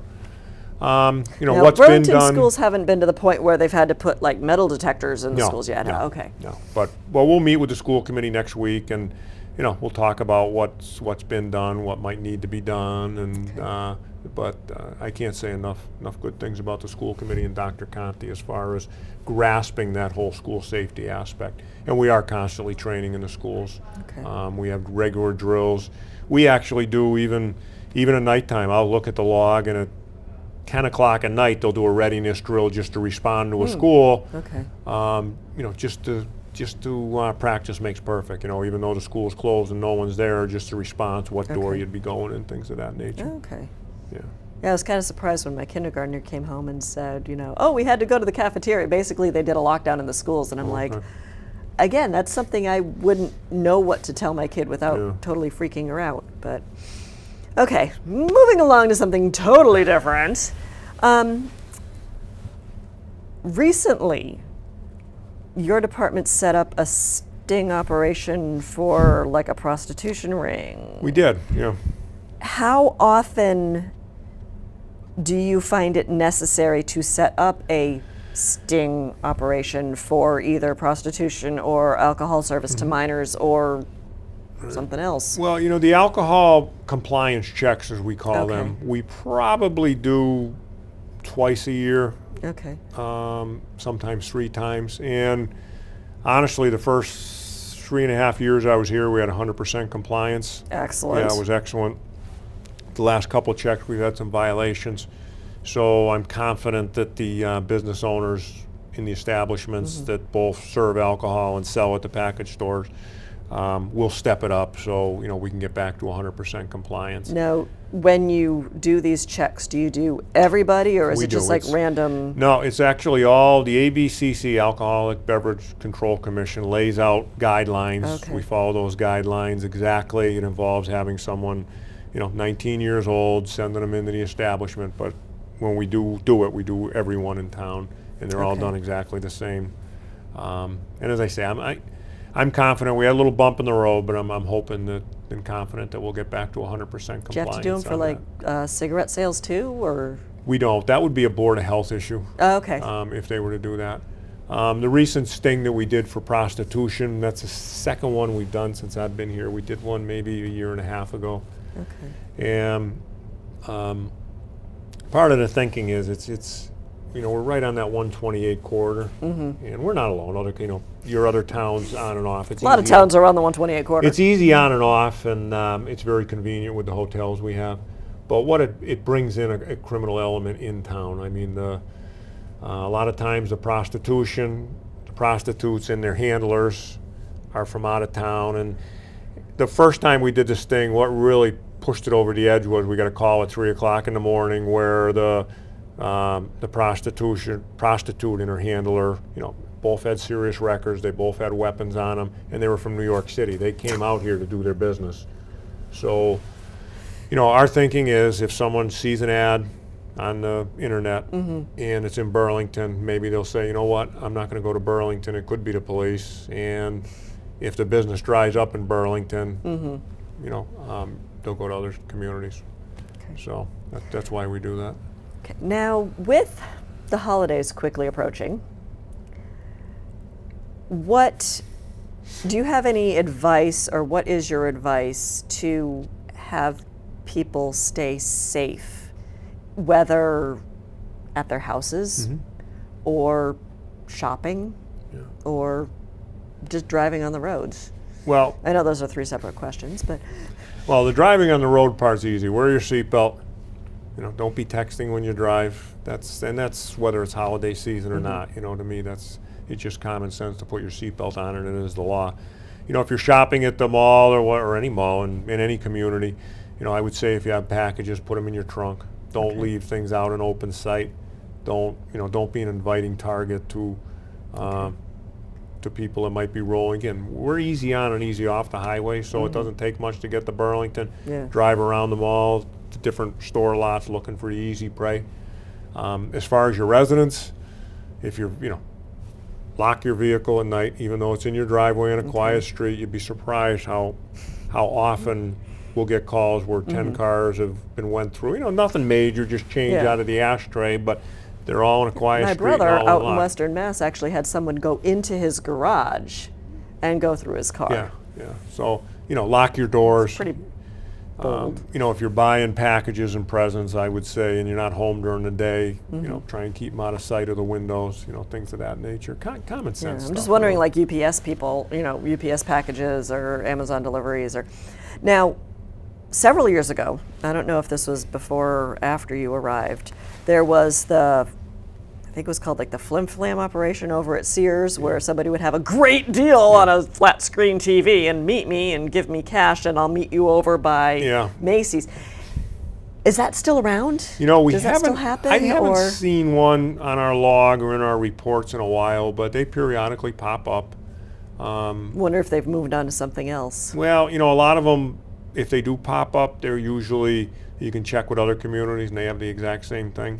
Speaker 1: Now,
Speaker 2: what's been
Speaker 1: Burlington
Speaker 2: done.
Speaker 1: schools haven't been to the point where they've had to put like metal detectors in the
Speaker 2: No,
Speaker 1: schools yet.
Speaker 2: no,
Speaker 1: huh? Okay.
Speaker 2: No, but we'll meet with the school committee next week, and we'll talk about what's been done, what might need to be done, and but I can't say enough good things about the school committee and Dr. Conti as far as grasping that whole school safety aspect. And we are constantly training in the schools.
Speaker 1: Okay.
Speaker 2: We have regular drills. We actually do even at nighttime. I'll look at the log, and at 10 o'clock at night they'll do a readiness drill just to respond to a school.
Speaker 1: Okay.
Speaker 2: Just to practice makes perfect. Even though the school's closed and no one's there, just the response, what door
Speaker 1: Okay.
Speaker 2: you'd be going, and things of that nature.
Speaker 1: Okay.
Speaker 2: Yeah.
Speaker 1: Yeah, I was kind of surprised when my kindergartner came home and said, oh, we had to go to the cafeteria. Basically, they did a lockdown in the schools, and I'm like,
Speaker 2: Okay.
Speaker 1: again, that's something I wouldn't know what to tell my kid without
Speaker 2: Yeah.
Speaker 1: totally freaking her out. But okay, moving along to something totally different. Recently, your department set up a sting operation for like a prostitution ring.
Speaker 2: We did, yeah.
Speaker 1: How often do you find it necessary to set up a sting operation for either prostitution or alcohol service to minors or something else?
Speaker 2: Well, the alcohol compliance checks, as we call
Speaker 1: Okay.
Speaker 2: them, we probably do twice a year,
Speaker 1: Okay.
Speaker 2: sometimes 3 times. And honestly, the first 3.5 years I was here, we had 100% compliance.
Speaker 1: Excellent.
Speaker 2: Yeah, it was excellent. The last couple checks, we've had some violations. So I'm confident that the business owners in the establishments that both serve alcohol and sell at the package stores will step it up so we can get back to 100% compliance.
Speaker 1: Now, when you do these checks, do you do everybody, or is
Speaker 2: We
Speaker 1: it just
Speaker 2: do.
Speaker 1: like
Speaker 2: It's-
Speaker 1: random?
Speaker 2: No, it's actually all the ABCC, Alcoholic Beverage Control Commission, lays out guidelines.
Speaker 1: Okay.
Speaker 2: We follow those guidelines exactly. It involves having someone, 19 years old, sending them into the establishment. But when we do it, we do everyone in town, and they're all
Speaker 1: Okay.
Speaker 2: done exactly the same. And as I say, I'm confident. We had a little bump in the road, but I'm hoping and confident that we'll get back to 100% compliance.
Speaker 1: Do you have to do them for
Speaker 2: on
Speaker 1: like
Speaker 2: that.
Speaker 1: cigarette sales too, or?
Speaker 2: We don't. That would be a Board of Health issue.
Speaker 1: Oh, okay.
Speaker 2: If they were to do that. The recent sting that we did for prostitution, that's the second one we've done since I've been here. We did one maybe a year and a half ago.
Speaker 1: Okay.
Speaker 2: And part of the thinking is it's we're right on that 128 corridor, and we're not alone. Your other towns on and off. It's
Speaker 1: A lot of
Speaker 2: easy-
Speaker 1: towns are on the 128 corridor.
Speaker 2: It's easy on and off, and it's very convenient with the hotels we have. But what it brings in a criminal element in town. I mean, a lot of times the prostitutes and their handlers are from out of town. And the first time we did this thing, what really pushed it over the edge was we got a call at 3 o'clock in the morning where the prostitute and her handler, both had serious records. They both had weapons on them, and they were from New York City. They came out here to do their business. So, our thinking is if someone sees an ad on the internet and it's in Burlington, maybe they'll say, you know what, I'm not going to go to Burlington. It could be the police. And if the business dries up in Burlington, they'll go to other communities.
Speaker 1: Okay.
Speaker 2: So that's why we do that.
Speaker 1: Okay. Now, with the holidays quickly approaching, do you have any advice, or what is your advice to have people stay safe, whether at their houses or shopping or just driving on the roads?
Speaker 2: Well,
Speaker 1: I know those are three separate questions, but
Speaker 2: the driving on the road part's easy. Wear your seatbelt. Don't be texting when you drive. That's whether it's holiday season or not. To me, it's just common sense to put your seatbelt on, and it is the law. If you're shopping at the mall or any mall in any community, I would say if you have packages, put them in your trunk. Don't leave things out in open sight. Don't be an inviting target to people that might be rolling. Again, we're easy on and easy off the highway, so it doesn't take much to get to Burlington.
Speaker 1: Yeah.
Speaker 2: Drive around the mall, to different store lots, looking for the easy prey. As far as your residence, if you're, lock your vehicle at night, even though it's in your driveway on a quiet street. You'd be surprised how often we'll get calls where 10 cars have went through. Nothing major, just change out of the ashtray, but they're all in a quiet
Speaker 1: my
Speaker 2: street. and
Speaker 1: brother
Speaker 2: all
Speaker 1: out in
Speaker 2: unlocked.
Speaker 1: Western Mass actually had someone go into his garage and go through his car.
Speaker 2: Yeah. So, lock your doors.
Speaker 1: Pretty bold.
Speaker 2: If you're buying packages and presents, I would say, and you're not home during the day, try and keep them out of sight of the windows, things of that nature. Common sense
Speaker 1: Yeah, I'm
Speaker 2: stuff,
Speaker 1: just wondering,
Speaker 2: really.
Speaker 1: like UPS people, UPS packages or Amazon deliveries. Now, several years ago, I don't know if this was before or after you arrived, there was I think it was called like the Flim Flam operation over at Sears, where somebody would have a great deal on a flat screen TV and meet me and give me cash, and I'll meet you over by Macy's. Is that still around?
Speaker 2: We
Speaker 1: Does that still happen?
Speaker 2: I haven't
Speaker 1: or?
Speaker 2: seen one on our log or in our reports in a while, but they periodically pop up.
Speaker 1: Wonder if they've moved on to something else.
Speaker 2: Well, a lot of them, if they do pop up, they're usually, you can check with other communities and they have the exact same thing.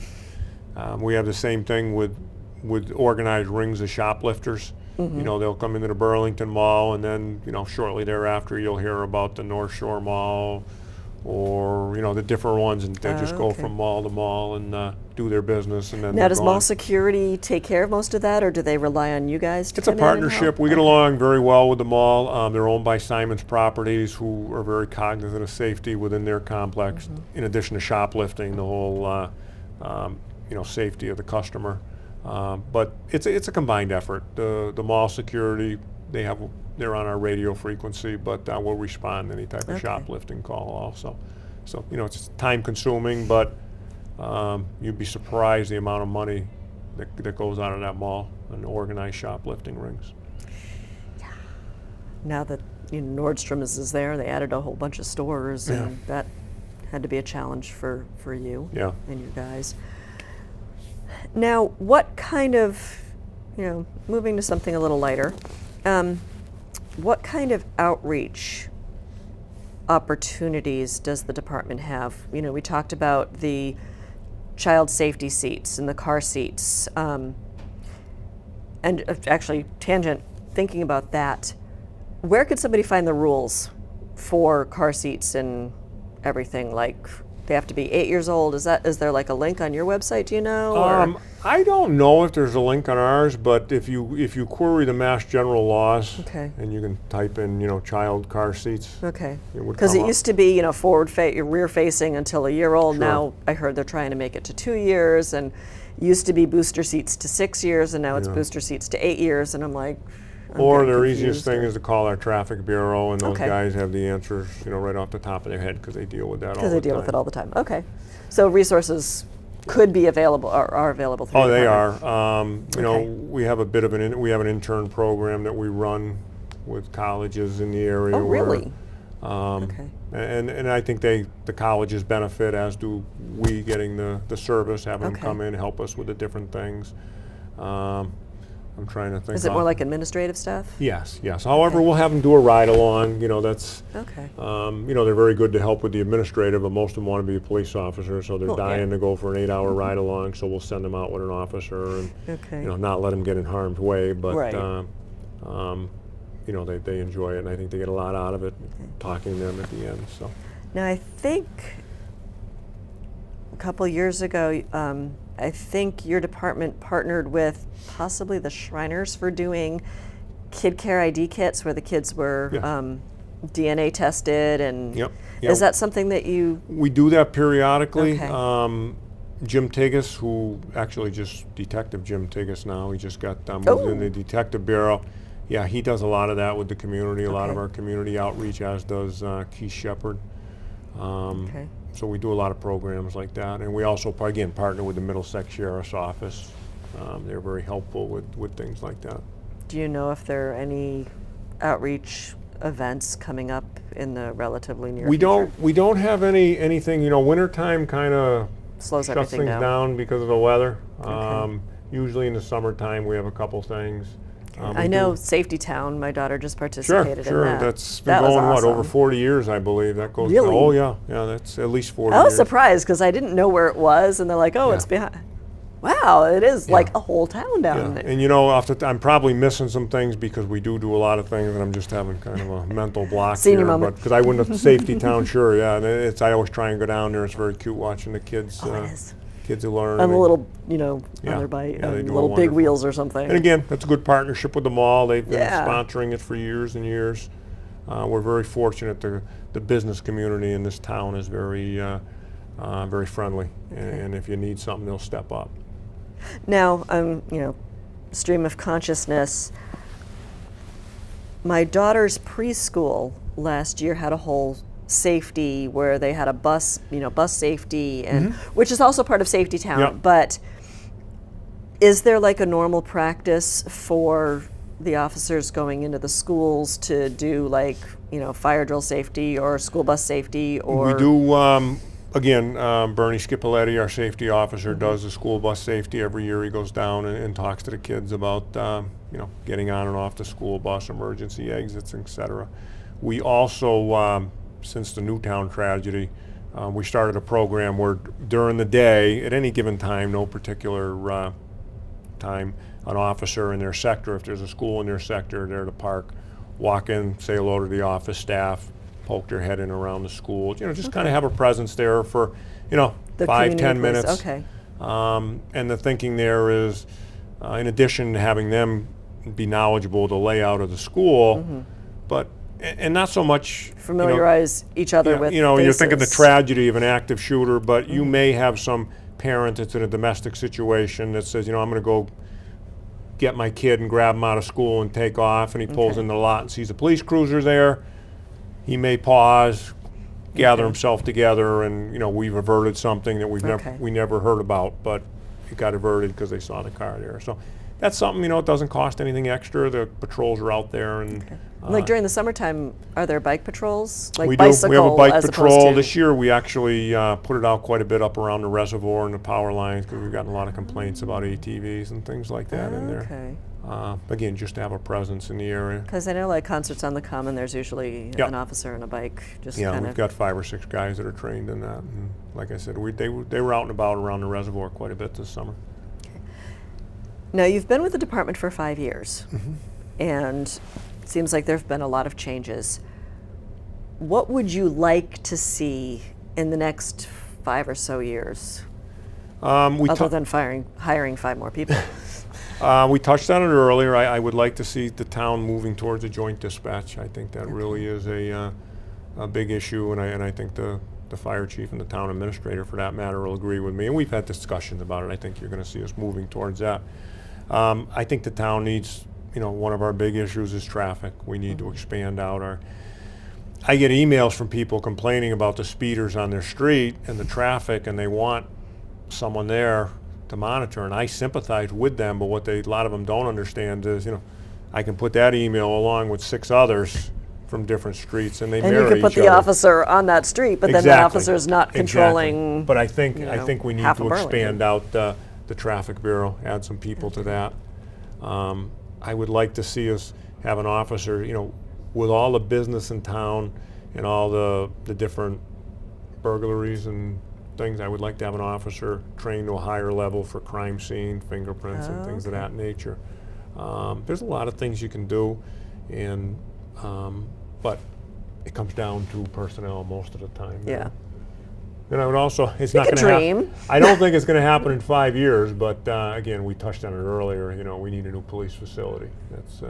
Speaker 2: We have the same thing with organized rings of shoplifters. They'll come into the Burlington Mall, and then, shortly thereafter you'll hear about the North Shore Mall or, the different ones, and they just go from mall to mall and do their business, and then
Speaker 1: Now,
Speaker 2: they're
Speaker 1: does
Speaker 2: gone.
Speaker 1: mall security take care of most of that, or do they rely on you guys to
Speaker 2: It's a
Speaker 1: come in and
Speaker 2: partnership.
Speaker 1: help?
Speaker 2: We get along very well with the mall. They're owned by Simon's Properties, who are very cognizant of safety within their complex, in addition to shoplifting, the whole safety of the customer. But it's a combined effort. The mall security, they're on our radio frequency, but we'll respond to any type of shoplifting call also. So it's time consuming, but you'd be surprised the amount of money that goes out of that mall and organized shoplifting rings.
Speaker 1: Now that Nordstrom's is there, they added a whole bunch of stores, and that had to be a challenge for you and your guys. Now, what kind of, moving to something a little lighter, what kind of outreach opportunities does the department have? We talked about the child safety seats and the car seats. And actually, tangent, thinking about that, where could somebody find the rules for car seats and everything? Like, they have to be 8 years old. Is there like a link on your website? Do you know? Or?
Speaker 2: I don't know if there's a link on ours, but if you query the Mass General laws, and you can type in child car seats.
Speaker 1: Okay. Because it used to be rear facing until a year old.
Speaker 2: Sure.
Speaker 1: Now I heard they're trying to make it to 2 years, and used to be booster seats to 6 years, and now it's booster seats to 8 years, and I'm like.
Speaker 2: Or their easiest thing is to call our traffic bureau, and those guys have the answers, right off the top of their head, because they deal with that all the time.
Speaker 1: Because they deal with it all the time. Okay, so resources could be available or are available through.
Speaker 2: Oh, they are. We have a bit of we have an intern program that we run with colleges in the area.
Speaker 1: Oh, really?
Speaker 2: And I think the colleges benefit, as do we, getting the service, having them come in, help us with the different things. I'm trying to think.
Speaker 1: Is it more like administrative stuff?
Speaker 2: Yes. However, we'll have them do a ride along. That's
Speaker 1: okay.
Speaker 2: They're very good to help with the administrative, but most of them want to be a police officer, so they're dying to go for an 8-hour ride along. So we'll send them out with an officer, and not let them get in harm's way. But they enjoy it, and I think they get a lot out of it. Talking to them at the end. So
Speaker 1: now I think a couple years ago. I think your department partnered with possibly the Shriners for doing kid care ID kits where the kids were DNA tested, and is that something that you? We do that periodically.
Speaker 2: Okay. Jim Tigas, who actually Detective Jim Tigas now, he just got moved in the Detective Bureau. Yeah, he does a lot of that with the community, a lot of our community outreach, as does Keith Shepard. So we do a lot of programs like that, and we also, again, partner with the Middlesex Sheriff's Office. They're very helpful with things like that.
Speaker 1: Do you know if there are any outreach events coming up in the relatively near future?
Speaker 2: We don't have anything. Wintertime kind of
Speaker 1: slows
Speaker 2: shuts
Speaker 1: everything
Speaker 2: things down because of the weather.
Speaker 1: Okay.
Speaker 2: Usually in the summertime we have a couple things.
Speaker 1: I know Safety Town, my daughter just participated in that.
Speaker 2: That's been going,
Speaker 1: awesome.
Speaker 2: over 40 years, I believe. That goes.
Speaker 1: Really?
Speaker 2: Oh, yeah, that's at least 40
Speaker 1: I was
Speaker 2: years.
Speaker 1: surprised because I didn't know where it was, and they're like, it's behind. Wow, it is like a whole town down there.
Speaker 2: And I'm probably missing some things because we do a lot of things, and I'm just having kind of a mental block
Speaker 1: Senior
Speaker 2: here.
Speaker 1: moment.
Speaker 2: Because I wouldn't have Safety Town, sure, yeah. And I always try and go down there. It's very cute watching the kids.
Speaker 1: It is.
Speaker 2: Kids who learn.
Speaker 1: On the little, on their bike, little big wheels or something.
Speaker 2: And again, that's a good partnership with the mall. They've been sponsoring it for years and years. We're very fortunate. The business community in this town is very, very friendly. And if you need something, they'll step up.
Speaker 1: Now, stream of consciousness. My daughter's preschool last year had a whole safety where they had a bus safety, and which is also part of Safety Town.
Speaker 2: Yep.
Speaker 1: But is there like a normal practice for the officers going into the schools to do fire drill safety or school bus safety? Or
Speaker 2: we do. Again, Bernie Scipoletti, our safety officer, does the school bus safety every year. He goes down and talks to the kids about getting on and off the school bus, emergency exits, etc. We also since the Newtown tragedy, we started a program where during the day, at any given time, no particular time, an officer in their sector, if there's a school in their sector, they're to park, walk in, say hello to the office staff, poke their head in around the school, just kind of have a presence there for, 5-10 minutes.
Speaker 1: Okay.
Speaker 2: And the thinking there is, in addition to having them be knowledgeable of the layout of the school, but and not so much
Speaker 1: familiarize each other with
Speaker 2: you're thinking the tragedy of an active shooter, but you may have some parent that's in a domestic situation that says, I'm going to go get my kid and grab him out of school and take off, and he pulls in the lot and sees a police cruiser there. He may pause, gather himself together, and we've averted something that
Speaker 1: Okay.
Speaker 2: we never heard about, but it got averted because they saw the car there. So that's something, it doesn't cost anything extra. The patrols are out there, and
Speaker 1: Like during the summertime, are there bike patrols? Like
Speaker 2: we do.
Speaker 1: bicycle
Speaker 2: We have a bike
Speaker 1: as opposed
Speaker 2: patrol.
Speaker 1: to-
Speaker 2: This year we actually put it out quite a bit up around the reservoir and the power lines, because we've gotten a lot of complaints about ATVs and things like that in there.
Speaker 1: Okay.
Speaker 2: Again, just to have a presence in the area.
Speaker 1: Because I know like concerts on the Common, there's usually
Speaker 2: Yep.
Speaker 1: an officer and a bike, just
Speaker 2: Yeah,
Speaker 1: kind
Speaker 2: we've
Speaker 1: of.
Speaker 2: got 5 or 6 guys that are trained in that. And like I said, they were out and about around the reservoir quite a bit this summer.
Speaker 1: Now, you've been with the department for 5 years,
Speaker 2: Mm-hmm.
Speaker 1: and it seems like there have been a lot of changes. What would you like to see in the next 5 or so years, other than hiring 5 more people?
Speaker 2: We touched on it earlier. I would like to see the town moving towards a joint dispatch. I think that really is a big issue, and I think the fire chief and the town administrator, for that matter, will agree with me. And we've had discussions about it. I think you're going to see us moving towards that. I think the town needs, one of our big issues is traffic. We need to expand out our. I get emails from people complaining about the speeders on their street and the traffic, and they want someone there to monitor, and I sympathize with them, but what a lot of them don't understand is, I can put that email along with 6 others from different streets, and they
Speaker 1: And
Speaker 2: marry
Speaker 1: you could put
Speaker 2: each
Speaker 1: the
Speaker 2: other.
Speaker 1: officer on that street, but then the
Speaker 2: Exactly.
Speaker 1: officer's not
Speaker 2: Exactly.
Speaker 1: controlling.
Speaker 2: But I think we need
Speaker 1: half
Speaker 2: to
Speaker 1: of Burlington.
Speaker 2: expand out the traffic bureau, add some people to that. I would like to see us have an officer, with all the business in town and all the different burglaries and things. I would like to have an officer trained to a higher level for crime scene, fingerprints, and things of that nature. There's a lot of things you can do, and but it comes down to personnel most of the time.
Speaker 1: Yeah.
Speaker 2: And I would also, it's
Speaker 1: You
Speaker 2: not
Speaker 1: can
Speaker 2: going to
Speaker 1: dream.
Speaker 2: happen. I don't think it's going to happen in 5 years, but again, we touched on it earlier. We need a new police facility. That's,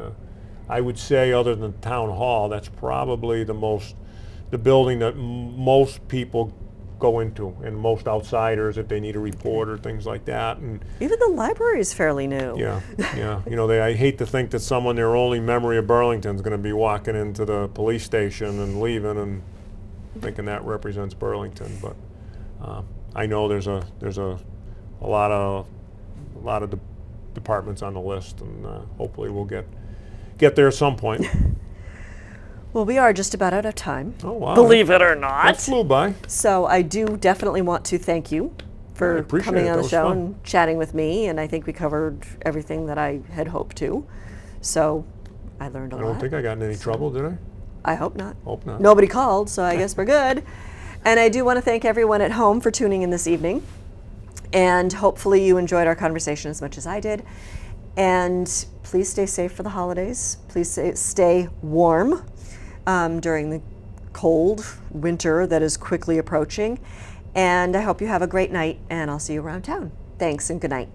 Speaker 2: I would say, other than town hall, that's probably the building that most people go into, and most outsiders, if they need a report or things like that. And
Speaker 1: Even the library is fairly new.
Speaker 2: yeah. I hate to think that someone, their only memory of Burlington is going to be walking into the police station and leaving and thinking that represents Burlington. But I know there's a lot of departments on the list, and hopefully we'll get there at some point.
Speaker 1: Well, we are just about out of time.
Speaker 2: Oh wow!
Speaker 1: Believe it or
Speaker 2: That
Speaker 1: not.
Speaker 2: flew by.
Speaker 1: So I do definitely want to thank you
Speaker 2: I
Speaker 1: for
Speaker 2: appreciate
Speaker 1: coming
Speaker 2: it.
Speaker 1: on
Speaker 2: That
Speaker 1: the
Speaker 2: was
Speaker 1: show
Speaker 2: fun.
Speaker 1: and chatting with me, and I think we covered everything that I had hoped to. So I learned a
Speaker 2: I
Speaker 1: lot.
Speaker 2: don't think I got in any trouble, did I?
Speaker 1: I hope not.
Speaker 2: Hope not.
Speaker 1: Nobody called, so I guess we're good. And I do want to thank everyone at home for tuning in this evening. And hopefully you enjoyed our conversation as much as I did. And please stay safe for the holidays. Please stay warm during the cold winter that is quickly approaching. And I hope you have a great night, and I'll see you around town. Thanks and good night.